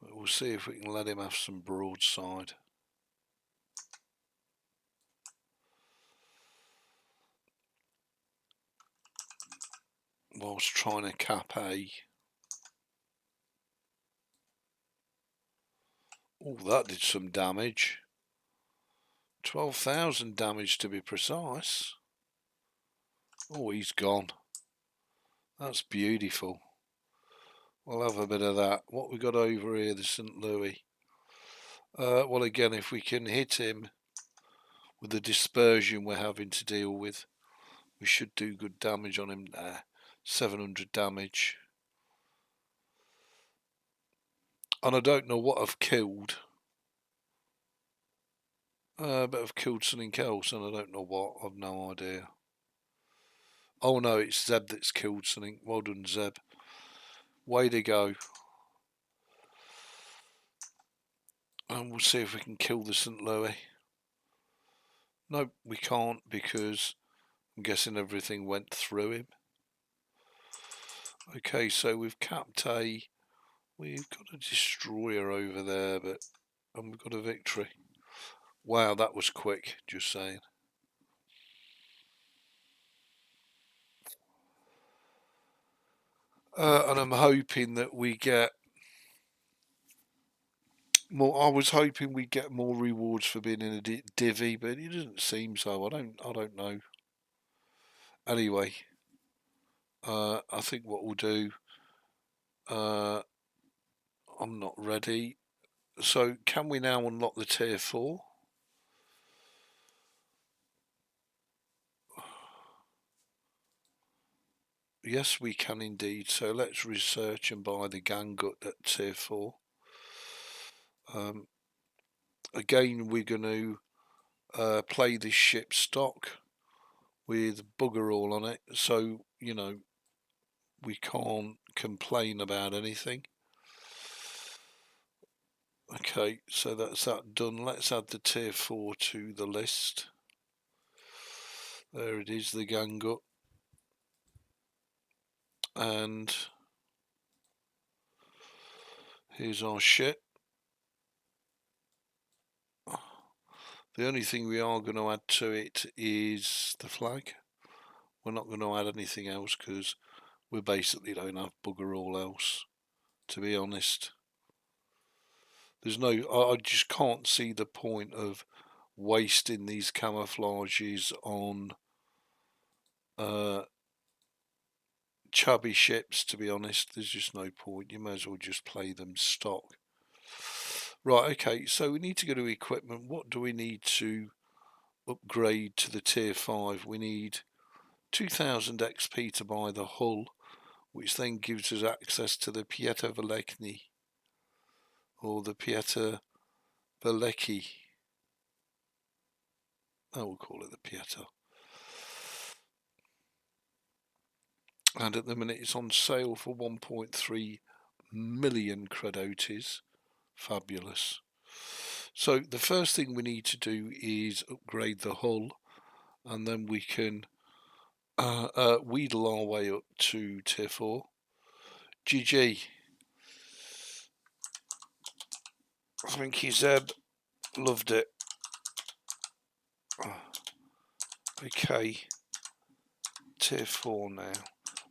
We'll see if we can let him have some broadside. Whilst trying to cap A. Oh, that did some damage. 12,000 damage to be precise. Oh, he's gone. That's beautiful. We'll have a bit of that. What we got over here, the St. Louis. Well, again, if we can hit him with the dispersion we're having to deal with, we should do good damage on him there. 700 damage. And I don't know what I've killed. But I've killed something else and I don't know what. I've no idea. Oh no, it's Zeb that's killed something. Well done, Zeb. Way to go. And we'll see if we can kill the St. Louis. No, we can't, because I'm guessing everything went through him. Okay, so we've capped A. We've got a destroyer over there, and we've got a victory. Wow, that was quick, just saying. And I'm hoping that we get more. I was hoping we'd get more rewards for being in a divvy, but it doesn't seem so. I don't know. Anyway, I think what we'll do. I'm not ready. So can we now unlock the tier 4? Yes, we can indeed. So let's research and buy the Gangut at tier 4. Again, we're going to play this ship stock with bugger all on it. So, you know, we can't complain about anything. Okay, so that's that done. Let's add the tier 4 to the list. There it is, the Gangut. And here's our ship. The only thing we are going to add to it is the flag. We're not going to add anything else because we basically don't have bugger all else, to be honest. There's no, I just can't see the point of wasting these camouflages on chubby ships, to be honest. There's just no point. You may as well just play them stock. Right, okay, so we need to go to equipment. What do we need to upgrade to the tier 5? We need 2000 XP to buy the hull, which then gives us access to the Pieta Velekny, or the Pieta Velecki. I will call it the Pieta. And at the minute it's on sale for 1.3 million credotes. Fabulous. So the first thing we need to do is upgrade the hull, and then we can wheedle our way up to tier 4. GG. Thank you, Zeb. Loved it. Okay. Tier 4 now.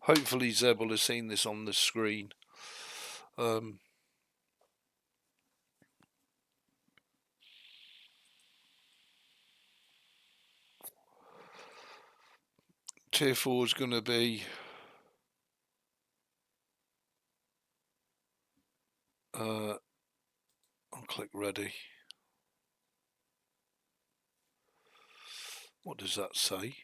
Hopefully Zeb will have seen this on the screen. Tier 4 is going to be I'll click ready. What does that say?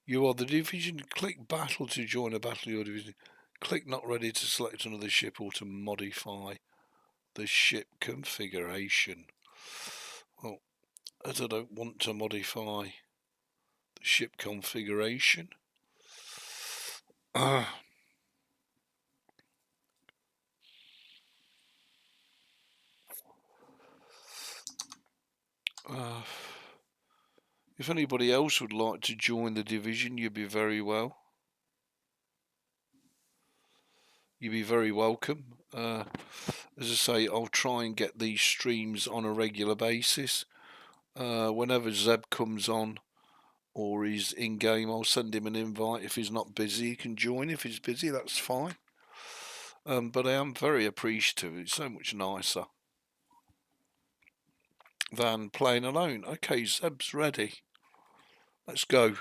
You are the division. Click battle to join a battle your division. Click not ready to select another ship or to modify the ship configuration. Well, as I don't want to modify the ship configuration, if anybody else would like to join the division, you'd be very well. You'd be very welcome. As I say, I'll try and get these streams on a regular basis. Whenever Zeb comes on or he's in game, I'll send him an invite. If he's not busy, he can join. If he's busy, that's fine. But I am very appreciative. It's so much nicer than playing alone. Okay, Zeb's ready. Let's go.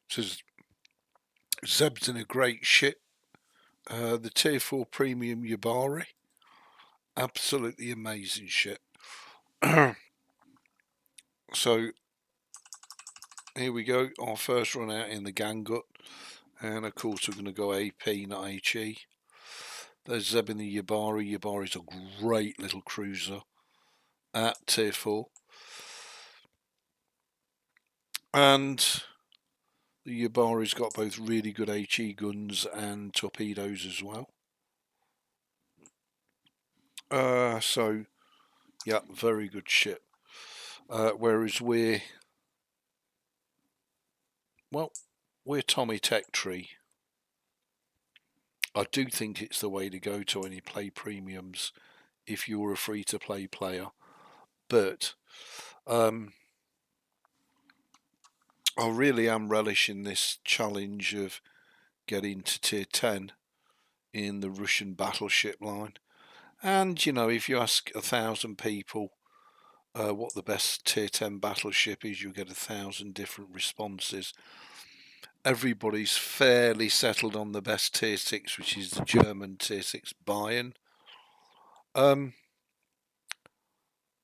Says Zeb's in a great ship. The tier 4 premium Yabari. Absolutely amazing ship. So here we go, our first run out in the Gangut, and of course we're going to go AP, not HE. There's Zeb in the Yabari. Yabari's a great little cruiser at tier 4, and the Yabari's got both really good HE guns and torpedoes as well. So yeah, very good ship. Whereas we're Tommy Tech Tree. I do think it's the way to go to only play premiums if you're a free-to-play player. But I really am relishing this challenge of getting to tier 10 in the Russian battleship line. And, you know, if you ask 1,000 people what the best tier 10 battleship is, you'll get 1,000 different responses. Everybody's fairly settled on the best tier 6, which is the German tier 6 Bayern.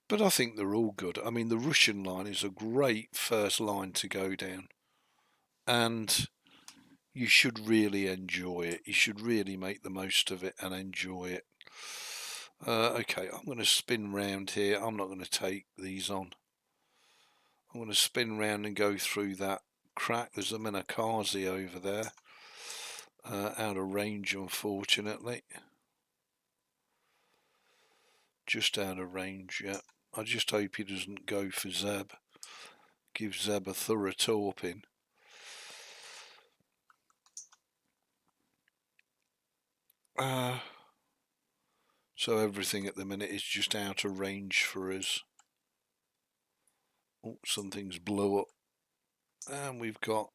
But I think they're all good. I mean, the Russian line is a great first line to go down, and you should really enjoy it. You should really make the most of it and enjoy it. Okay, I'm going to spin round here. I'm not going to take these on. I'm going to spin round and go through that crack. There's a Minakaze over there, out of range, unfortunately. Just out of range, yeah. I just hope he doesn't go for Zeb. Give Zeb a thorough torping. So everything at the minute is just out of range for us. Oh, something's blew up. And we've got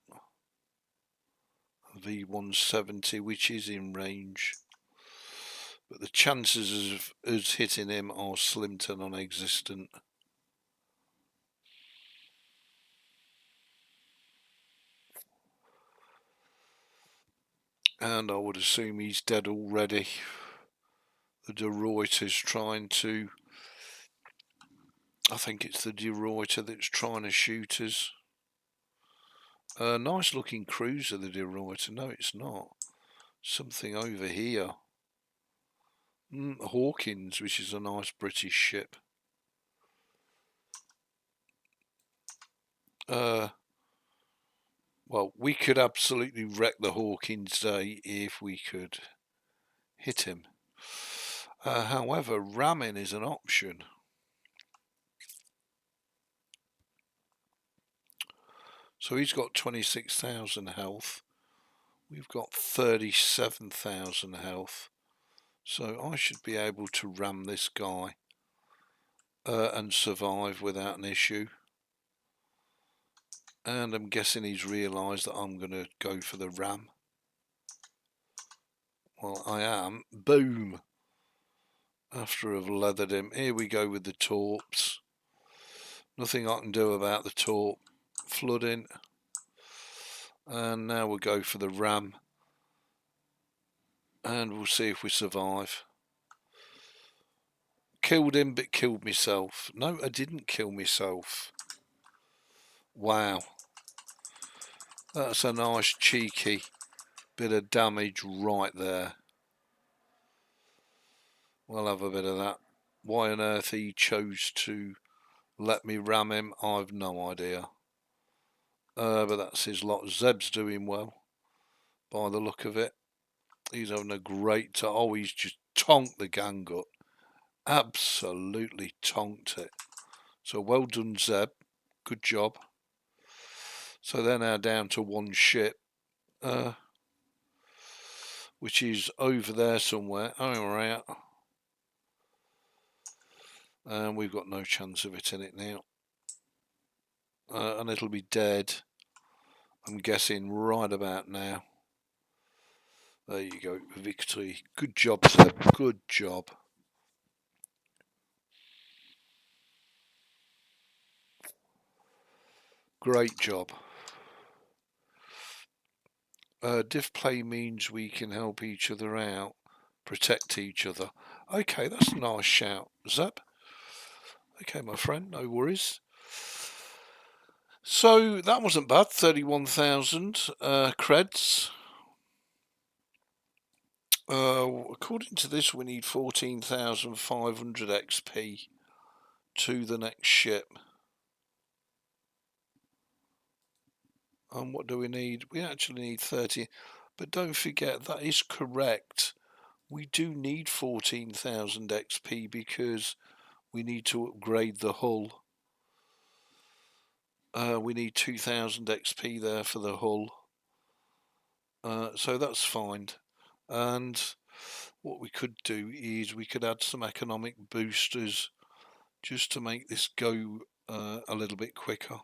a V170, which is in range. but the chances of us hitting him are slim to non-existent. And I would assume he's dead already. The De Ruyter's trying to... I think it's the De Ruyter that's trying to shoot us. Nice looking cruiser, the De Ruyter. No, it's not. Something over here. Hawkins, which is a nice British ship. Well, we could absolutely wreck the Hawkins day if we could hit him. However, ramming is an option. So he's got 26,000 health. We've got 37,000 health. So I should be able to ram this guy and survive without an issue. And I'm guessing he's realised that I'm going to go for the ram. Well, I am. Boom! After I've leathered him. Here we go with the torps. Nothing I can do about the torp flooding. And now we'll go for the ram. And we'll see if we survive. Killed him, but killed myself. No, I didn't kill myself. Wow. That's a nice cheeky bit of damage right there. We'll have a bit of that. Why on earth he chose to let me ram him, I've no idea. But that's his lot. Zeb's doing well, by the look of it. He's having a great time. Oh, he's just tonked the gang up. Absolutely tonked it. So well done, Zeb. Good job. So they're now down to one ship, which is over there somewhere. Oh, we're out. And we've got no chance of hitting it now. And it'll be dead, I'm guessing, right about now. There you go, victory. Good job, Seb. Good job. Great job. Diff play means we can help each other out, protect each other. Okay, that's a nice shout, Zeb. Okay, my friend, no worries. So that wasn't bad. 31,000 creds. According to this, we need 14,500 XP to the next ship. And what do we need? We actually need 30. But don't forget, that is correct. We do need 14,000 XP because we need to upgrade the hull. We need 2,000 XP there for the hull. So that's fine. And what we could do is we could add some economic boosters just to make this go a little bit quicker.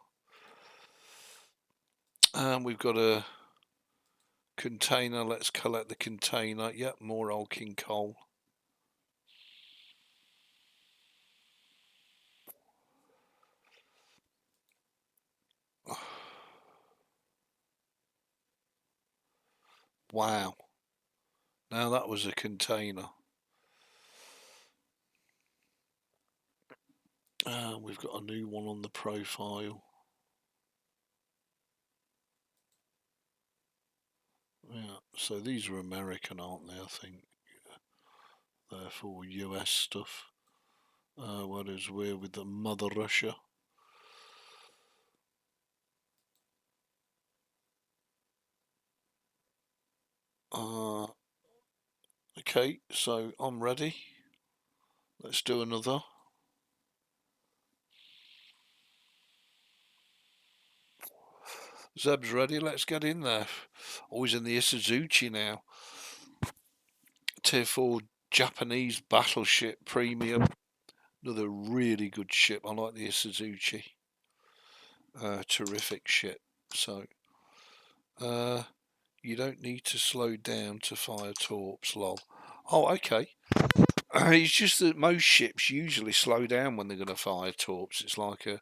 And we've got a container. Let's collect the container. Yep, more old king coal. Wow. Now that was a container. We've got a new one on the profile. Yeah, so these are American, aren't they? I think they're for US stuff. Whereas we're with the Mother Russia. Okay, so I'm ready. Let's do another. Zeb's ready. Let's get in there. Always in the Isuzuchi now. Tier 4 Japanese battleship premium. Another really good ship. I like the Isuzuchi. Terrific ship. So, you don't need to slow down to fire torps, lol. Oh, okay. It's just that most ships usually slow down when they're going to fire torps. It's like a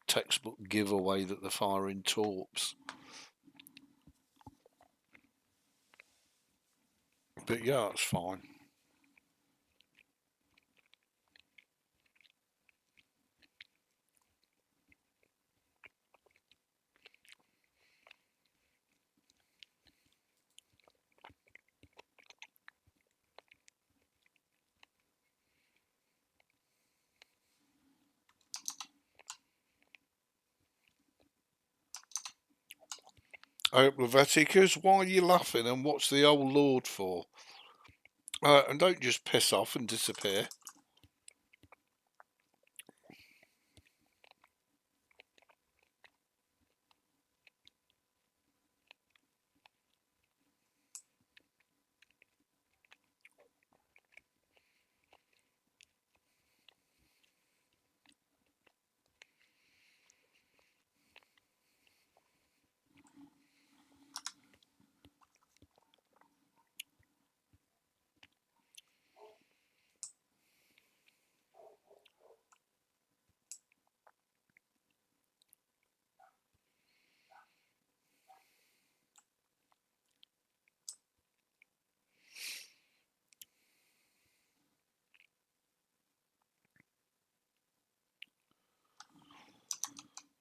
textbook giveaway that they're firing torps. But yeah, it's fine. Leviticus, why are you laughing and what's the old Lord for? And don't just piss off and disappear.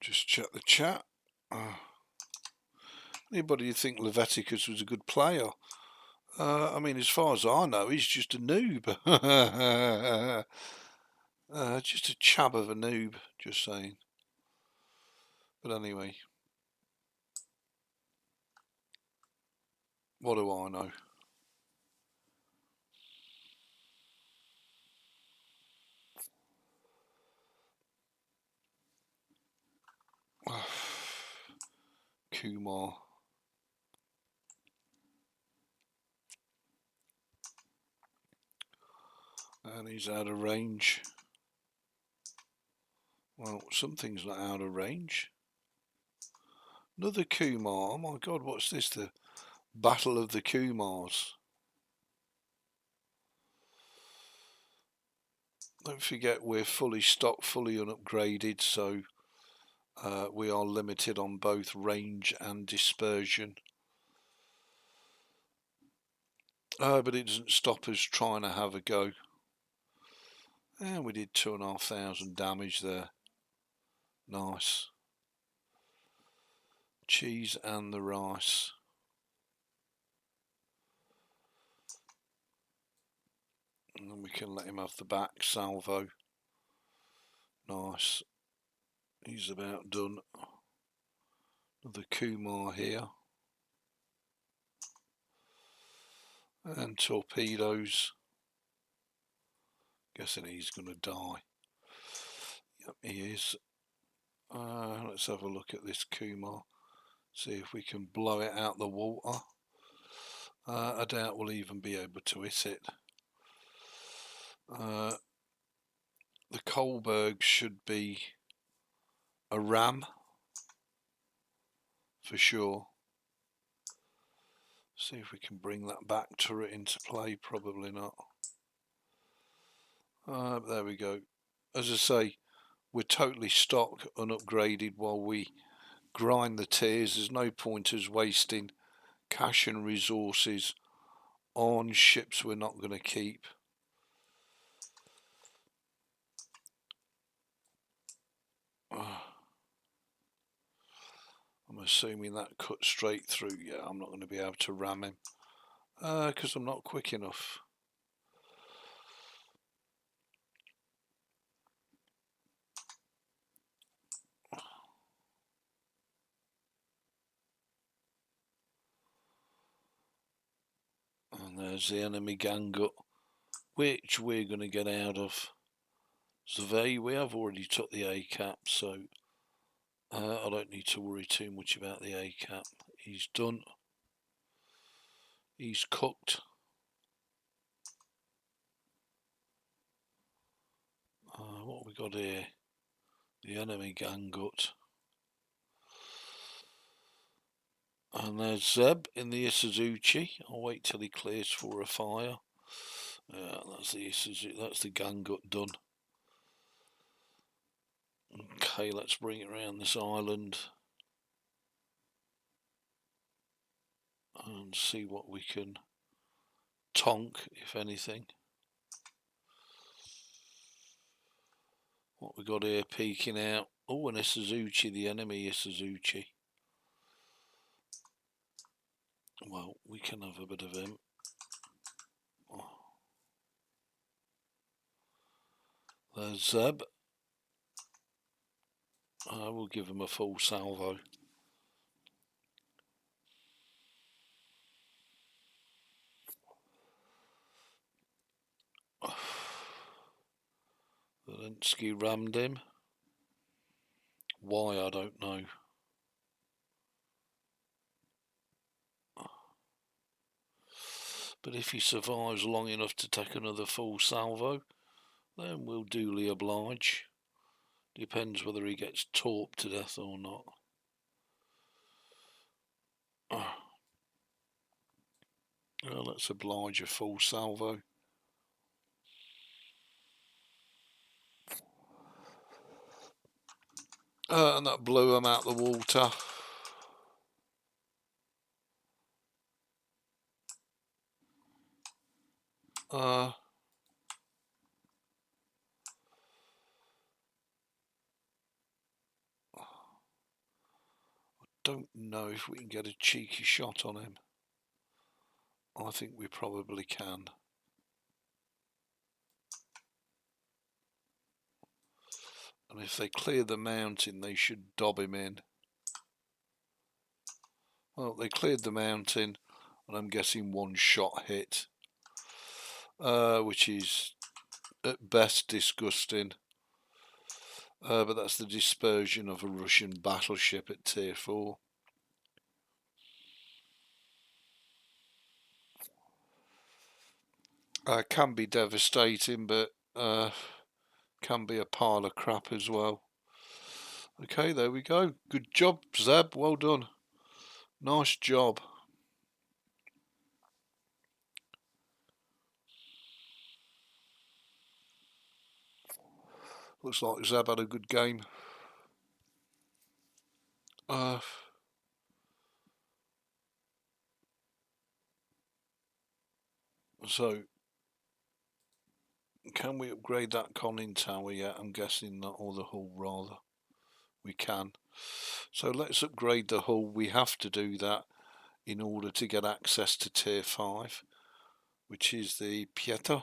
Just check the chat. Anybody who think Leviticus was a good player? I mean, as far as I know, he's just a noob. Just a chab of a noob, just saying. But anyway, what do I know? Kumar. And he's out of range. Well, something's not out of range. Another Kumar. Oh my god, what's this? The Battle of the Kumars. Don't forget we're fully stocked, fully unupgraded, so we are limited on both range and dispersion. But it doesn't stop us trying to have a go. And we did 2,500 damage there. Nice. Cheese and the rice. And then we can let him have the back salvo. Nice. He's about done. Another Kumar here. And torpedoes. Guessing he's going to die. Yep, he is. Let's have a look at this Kumar. See if we can blow it out the water. I doubt we'll even be able to hit it. The Kohlberg should be a ram for sure. See if we can bring that back turret into play. Probably not. There we go. As I say, we're totally stock unupgraded while we grind the tiers. There's no point us wasting cash and resources on ships we're not going to keep. I'm assuming that cut straight through. Yeah, I'm not going to be able to ram him because I'm not quick enough. And there's the enemy gang up, which we're going to get out of. Survey, we have already took the A-cap, so I don't need to worry too much about the A-cap. He's done. He's cooked. What have we got here? The enemy gang gut. And there's Zeb in the Isuzuchi. I'll wait till he clears for a fire. That's the gun gut done. Okay, let's bring it around this island and see what we can tonk, if anything. What we got here peeking out? Oh, and Isuzuchi, the enemy Isuzuchi. Well, we can have a bit of him. Oh. There's Zeb. We'll give him a full salvo. Zelensky rammed him. Why, I don't know. But if he survives long enough to take another full salvo, then we'll duly oblige. Depends whether he gets torped to death or not. Well, let's oblige a full salvo. And that blew him out the water. I don't know if we can get a cheeky shot on him. I think we probably can. And if they clear the mountain, they should dob him in. Well, they cleared the mountain, and I'm guessing one shot hit, which is at best disgusting. But that's the dispersion of a Russian battleship at tier 4. Can be devastating, but can be a pile of crap as well. Okay, there we go. Good job, Zeb. Well done. Nice job. Looks like Zeb had a good game. So, can we upgrade that conning tower yet? I'm guessing not, or the hull rather. We can. So let's upgrade the hull. We have to do that in order to get access to tier 5, which is the Pieta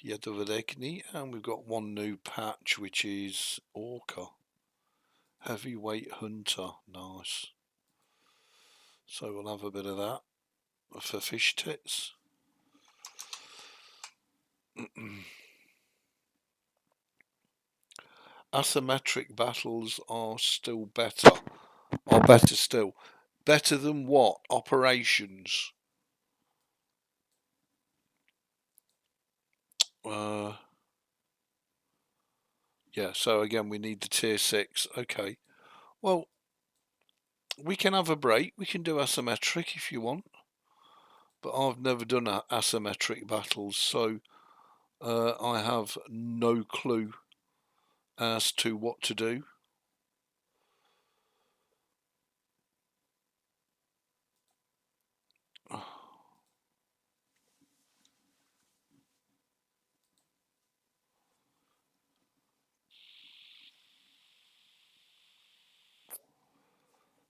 Vedekni, and we've got one new patch, which is Orca. Heavyweight Hunter. Nice. So we'll have a bit of that for fish tits. Asymmetric battles are still better. Are better still. Better than what? Operations. Yeah, so again we need the tier 6. Okay. Well, we can have a break. We can do asymmetric if you want. But I've never done asymmetric battles, so I have no clue as to what to do.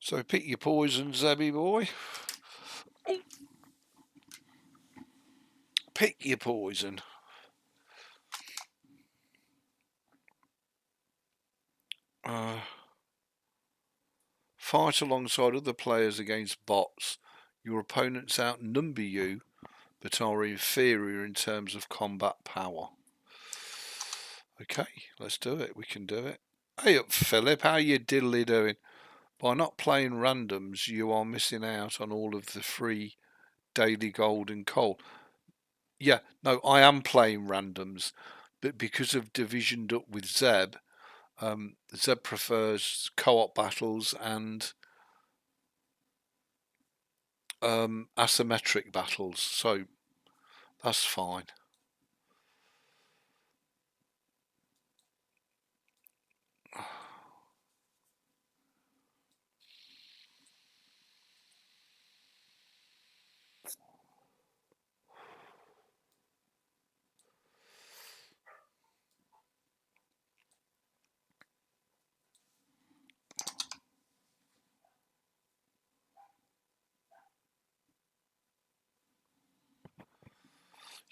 So pick your poison, Zebby boy. Pick your poison. Fight alongside other players against bots. Your opponents outnumber you, but are inferior in terms of combat power. Okay, let's do it. We can do it. Hey up, Philip. How you diddly doing? By not playing randoms, you are missing out on all of the free daily gold and coal. Yeah, no, I am playing randoms, but because of divisioned up with Zeb, Zeb prefers co-op battles and asymmetric battles. So That's fine.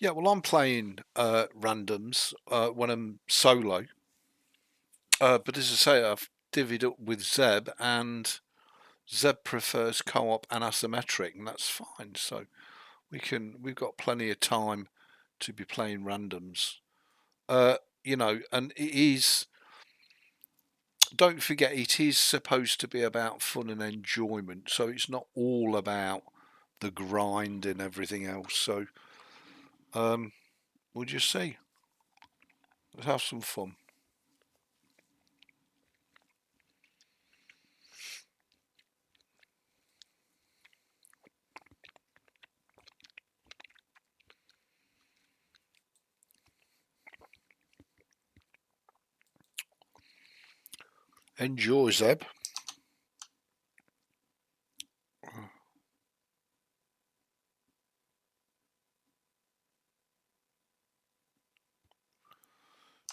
Yeah, well, I'm playing randoms when I'm solo. But as I say, I've divvied up with Zeb, and Zeb prefers co-op and asymmetric, and that's fine. So we've got plenty of time to be playing randoms. You know, and it is, don't forget, it is supposed to be about fun and enjoyment. So it's not all about the grind and everything else. So we'll just see. Let's have some fun. Enjoy, Zeb.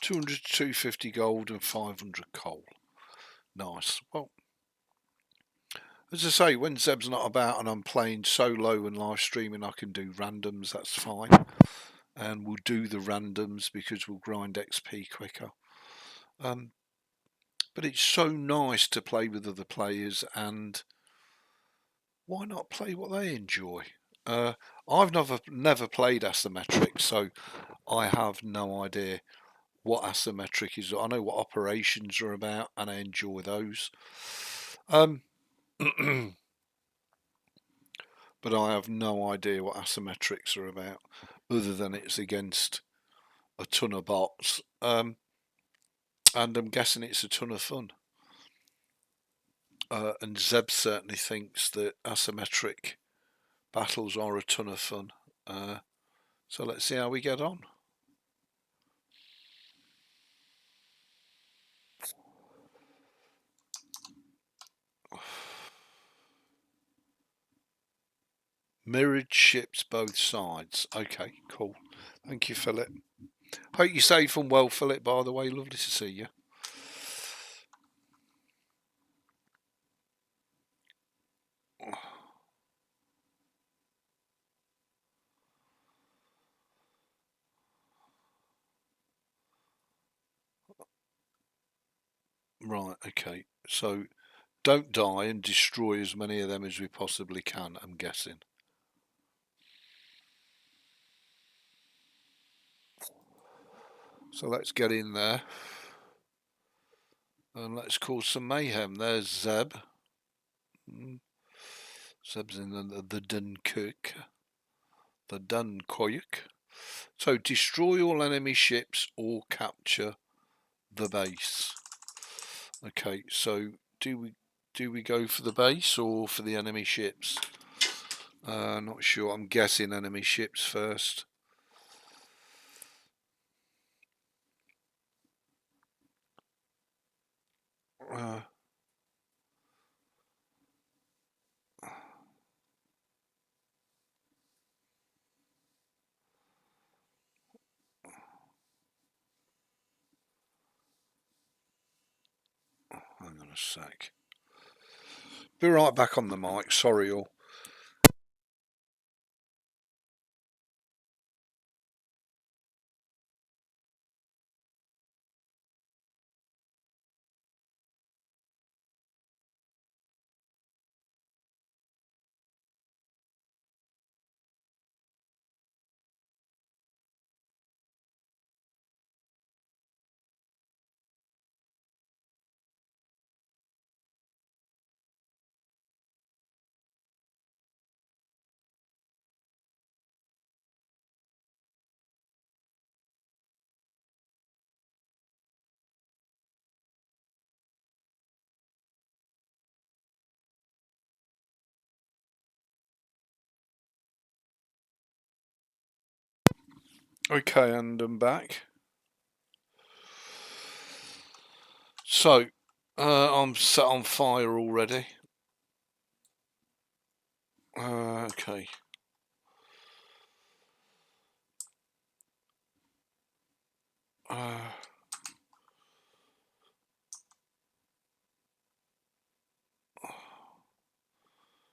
200 to 250 gold and 500 coal. Nice. Well, as I say, when Zeb's not about and I'm playing solo and live streaming, I can do randoms, that's fine. And we'll do the randoms because we'll grind XP quicker. But it's so nice to play with other players, and why not play what they enjoy? I've never played asymmetric, so I have no idea what asymmetric is. I know what operations are about, and I enjoy those. But I have no idea what asymmetrics are about, other than it's against a ton of bots, and I'm guessing it's a ton of fun. And Zeb certainly thinks that asymmetric battles are a ton of fun. So let's see how we get on. Mirrored ships both sides. Okay, cool. Thank you, Philip. Hope you're safe and well, Philip, by the way. Lovely to see you. Right, okay. So don't die and destroy as many of them as we possibly can, I'm guessing. So let's get in there. And let's cause some mayhem. There's Zeb. Zeb's in the Dunkirk. The Dunkirk. So destroy all enemy ships or capture the base. Okay, so do we go for the base or for the enemy ships? Not sure. I'm guessing enemy ships first. Hang on a sec. Be right back on the mic. Sorry all. Okay, and I'm back. So, I'm set on fire already. Okay.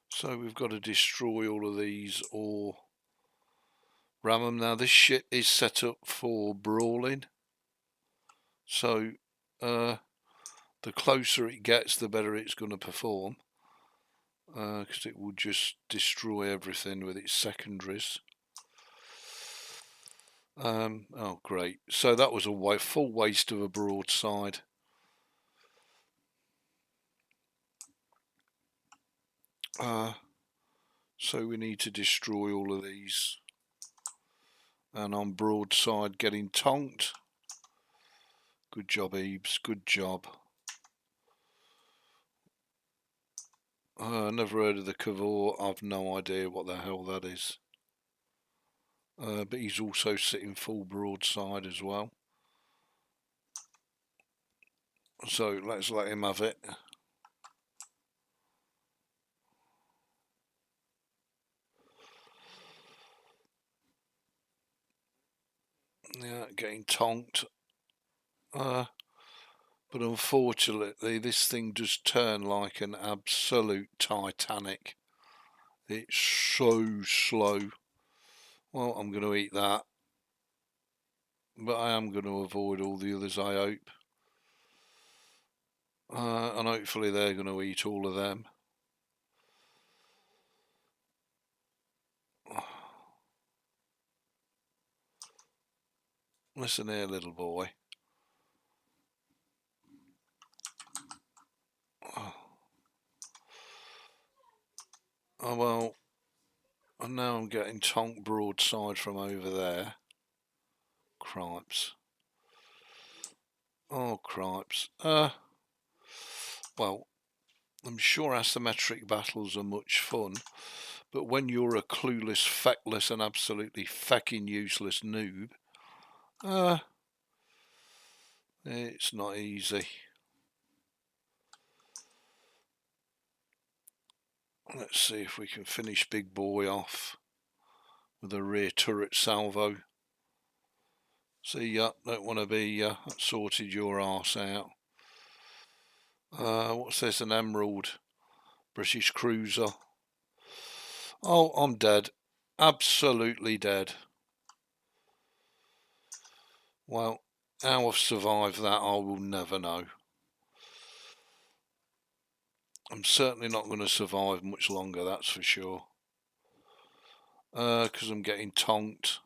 So we've got to destroy all of these or ram them. Now this shit is set up for brawling. So the closer it gets, the better it's going to perform. Because it will just destroy everything with its secondaries. Oh great, so that was a full waste of a broadside. So we need to destroy all of these, and on broadside getting tonked. Good job, Ebeez, good job. Never heard of the Cavor. I've no idea what the hell that is. But he's also sitting full broadside as well. So let's let him have it. Yeah, getting tonked. But unfortunately, this thing does turn like an absolute Titanic. It's so slow. Well, I'm going to eat that. But I am going to avoid all the others, I hope. And hopefully they're going to eat all of them. Listen here, little boy. Oh well, and now I'm getting tonked broadside from over there. Cripes. Oh, cripes. Well, I'm sure asymmetric battles are much fun, but when you're a clueless, feckless, and absolutely fecking useless noob, it's not easy. Let's see if we can finish Big Boy off with a rear turret salvo. See ya, don't want to be sorted your arse out. What's this, an Emerald British cruiser? Oh, I'm dead. Absolutely dead. Well, how I've survived that I will never know. I'm certainly not going to survive much longer, that's for sure. Because I'm getting tonked.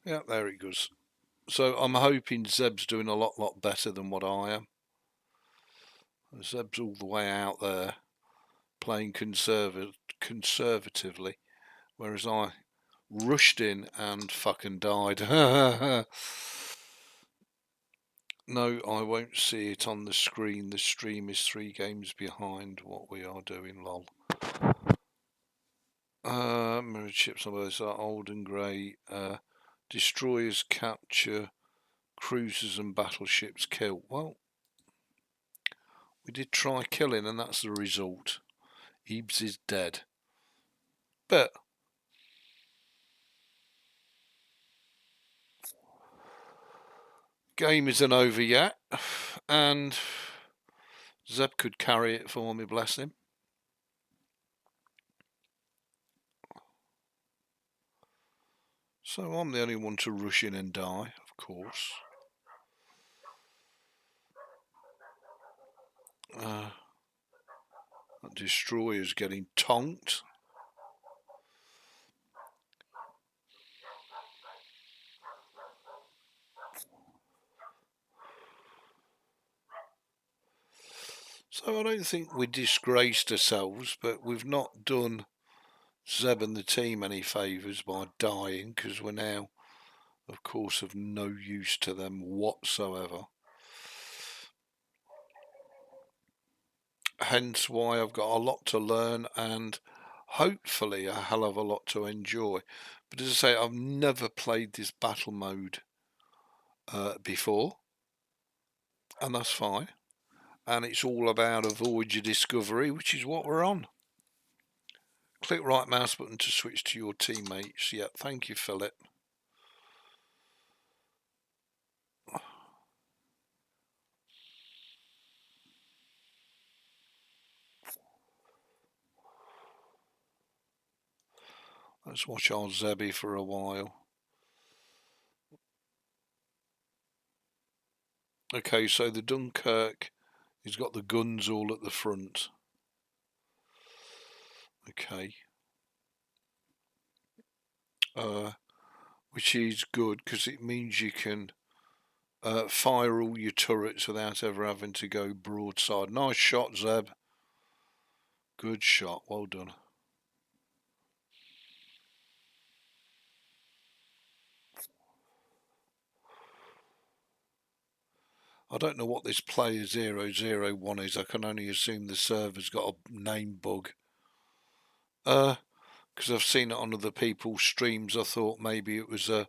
Yeah, there it goes. So I'm hoping Zeb's doing a lot better than what I am. Zeb's all the way out there playing conservatively, whereas I rushed in and fucking died. No, I won't see it on the screen. The stream is 3 games behind what we are doing, lol. Mirrored ships on both are old and grey. Destroyers capture, cruisers and battleships kill. Well, we did try killing, and that's the result. Ebeez is dead. But game isn't over yet, and Zeb could carry it for me, bless him. So I'm the only one to rush in and die, of course. That destroyer's getting tonked. So I don't think we disgraced ourselves, but we've not done Zeb and the team any favours by dying, because we're now, of course, of no use to them whatsoever. Hence why I've got a lot to learn, and hopefully a hell of a lot to enjoy. But as I say, I've never played this battle mode before, and that's fine. And it's all about a voyage of discovery, which is what we're on. Click right mouse button to switch to your teammates. Yeah, thank you, Philip. Let's watch our Zebby for a while. Okay, so the Dunkirk, he's got the guns all at the front. Okay. Which is good because it means you can fire all your turrets without ever having to go broadside. Nice shot, Zeb. Good shot. Well done. I don't know what this player 001 is. I can only assume the server's got a name bug. Because I've seen it on other people's streams. I thought maybe it was a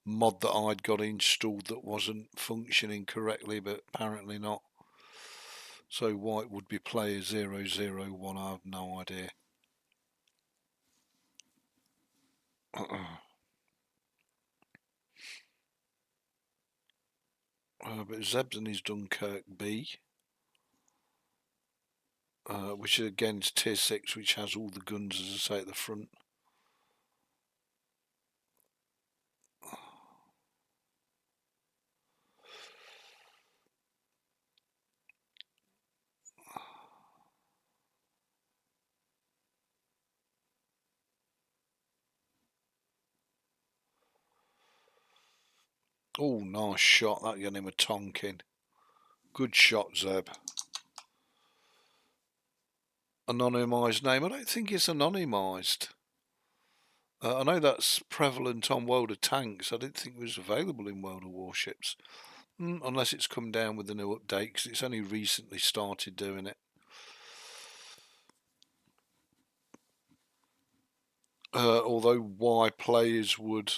mod that I'd got installed that wasn't functioning correctly, but apparently not. So why it would be player 001, I have no idea. But Zeb's in his Dunkirk B, which again is tier 6, which has all the guns, as I say, at the front. Oh, nice shot. That got him a Tonkin. Good shot, Zeb. Anonymised name. I don't think it's anonymised. I know that's prevalent on World of Tanks. I didn't think it was available in World of Warships. Unless it's come down with the new update, because it's only recently started doing it. Although why players would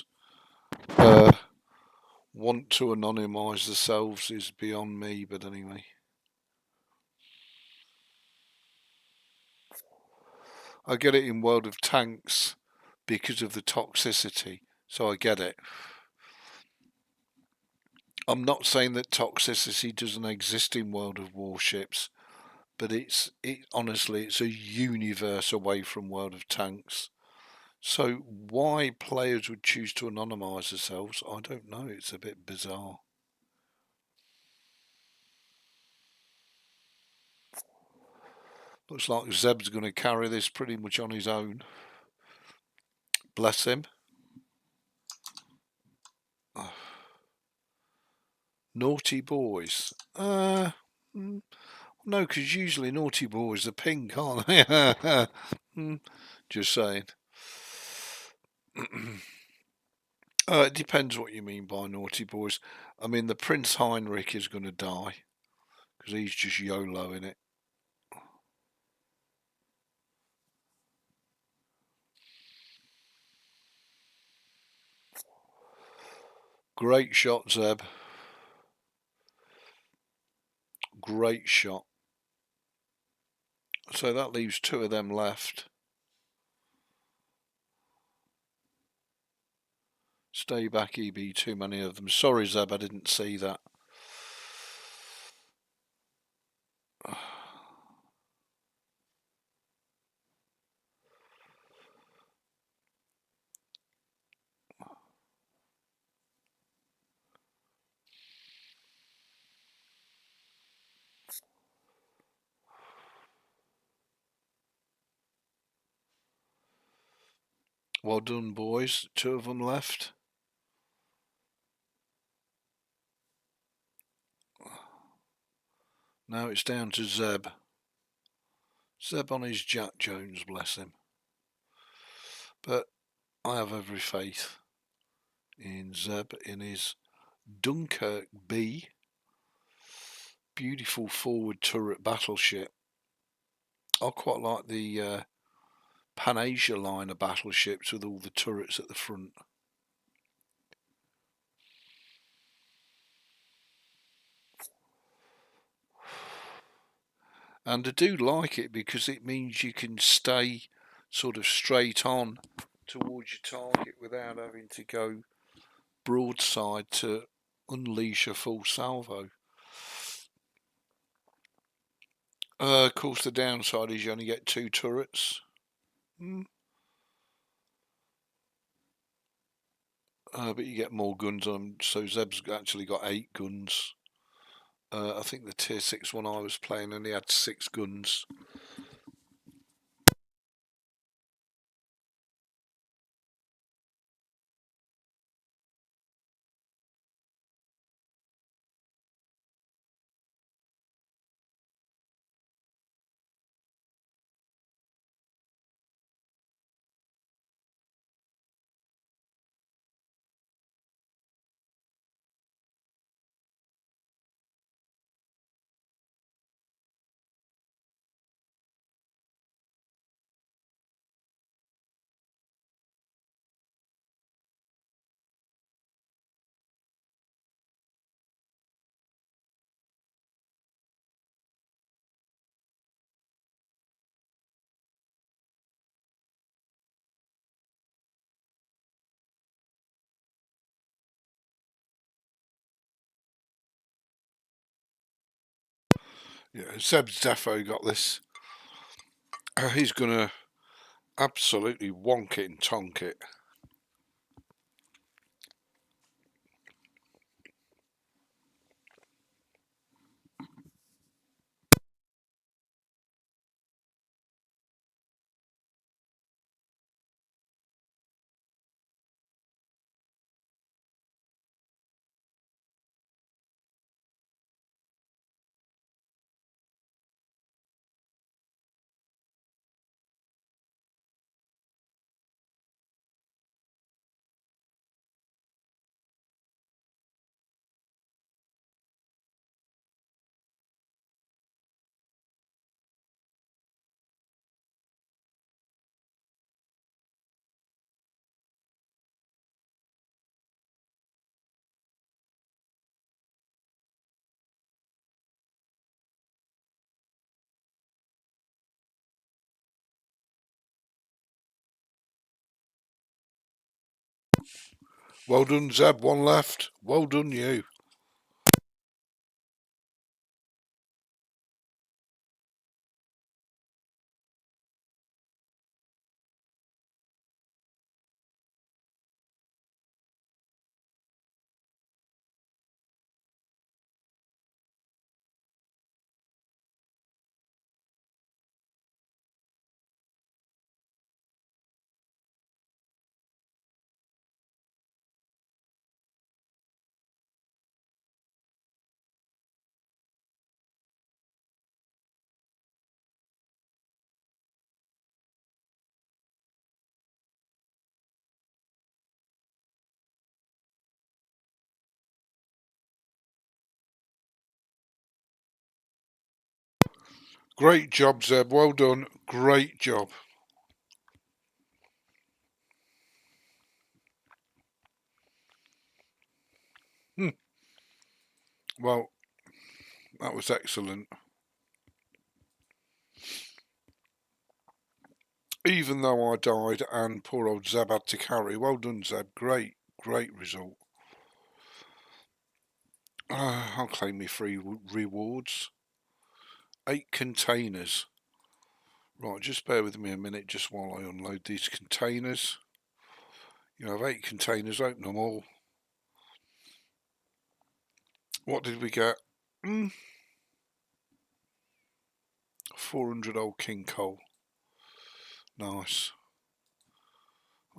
want to anonymise themselves is beyond me, but anyway. I get it in World of Tanks because of the toxicity, so I get it. I'm not saying that toxicity doesn't exist in World of Warships, but honestly it's a universe away from World of Tanks. So why players would choose to anonymise themselves, I don't know. It's a bit bizarre. Looks like Zeb's going to carry this pretty much on his own. Bless him. Naughty boys. No, because usually naughty boys are pink, aren't they? Just saying. It depends what you mean by naughty boys. I mean, the Prince Heinrich is going to die because he's just YOLO in it. Great shot, Zeb. Great shot. So that leaves 2 of them left. Stay back, EB, too many of them. Sorry, Zeb, I didn't see that. Well done, boys. 2 of them left. Now it's down to Zeb. Zeb on his Jack Jones, bless him. But I have every faith in Zeb, in his Dunkirk B. Beautiful forward turret battleship. I quite like the Pan-Asia line of battleships with all the turrets at the front. And I do like it because it means you can stay sort of straight on towards your target without having to go broadside to unleash a full salvo. Of course, the downside is you only get 2 turrets. But you get more guns on. So Zeb's actually got 8 guns. I think the tier 6 one I was playing only had 6 guns. Yeah, Zeb's defo got this. He's gonna absolutely wonk it and tonk it. Well done, Zeb. 1 left. Well done, you. Great job, Zeb. Well done. Great job. Well, that was excellent. Even though I died and poor old Zeb had to carry. Well done, Zeb. Great result. I'll claim me free rewards. 8 containers. Right, just bear with me a minute just while I unload these containers. You have 8 containers, open them all. What did we get? 400 old king coal. Nice.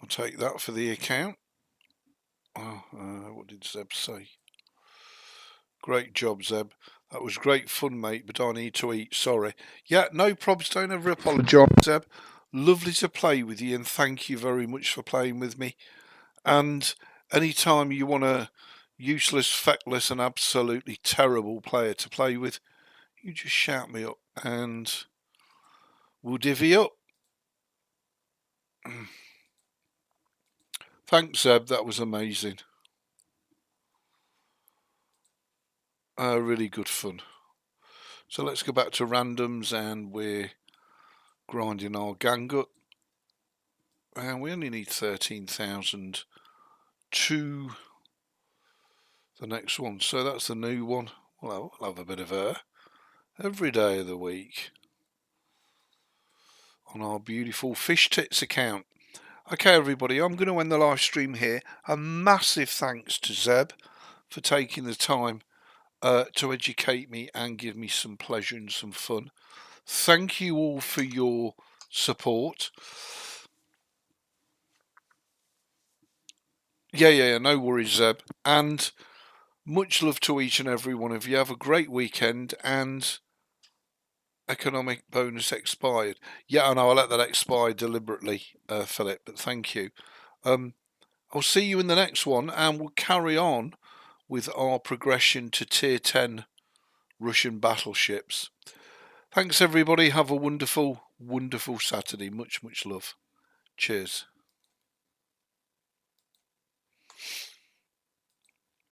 I'll take that for the account. What did Zeb say? Great job, Zeb. That was great fun, mate, but I need to eat. Sorry. Yeah, no probs. Don't ever apologise, Zeb. Lovely to play with you, and thank you very much for playing with me. And anytime you want a useless, feckless, and absolutely terrible player to play with, you just shout me up and we'll divvy up. Thanks, Zeb. That was amazing. Really good fun. So let's go back to randoms, and we're grinding our gang up. And we only need 13,000 to the next one. So that's the new one. Well, we'll have a bit of her every day of the week on our beautiful Fish Tits account. Okay, everybody, I'm going to end the live stream here. A massive thanks to Zeb for taking the time to educate me and give me some pleasure and some fun. Thank you all for your support. Yeah, no worries, Zeb. And much love to each and every one of you. Have a great weekend, and economic bonus expired. Yeah, I know, I let that expire deliberately, Philip, but thank you. I'll see you in the next one, and we'll carry on with our progression to tier 10 Russian battleships. Thanks, everybody. Have a wonderful, wonderful Saturday. Much love. Cheers.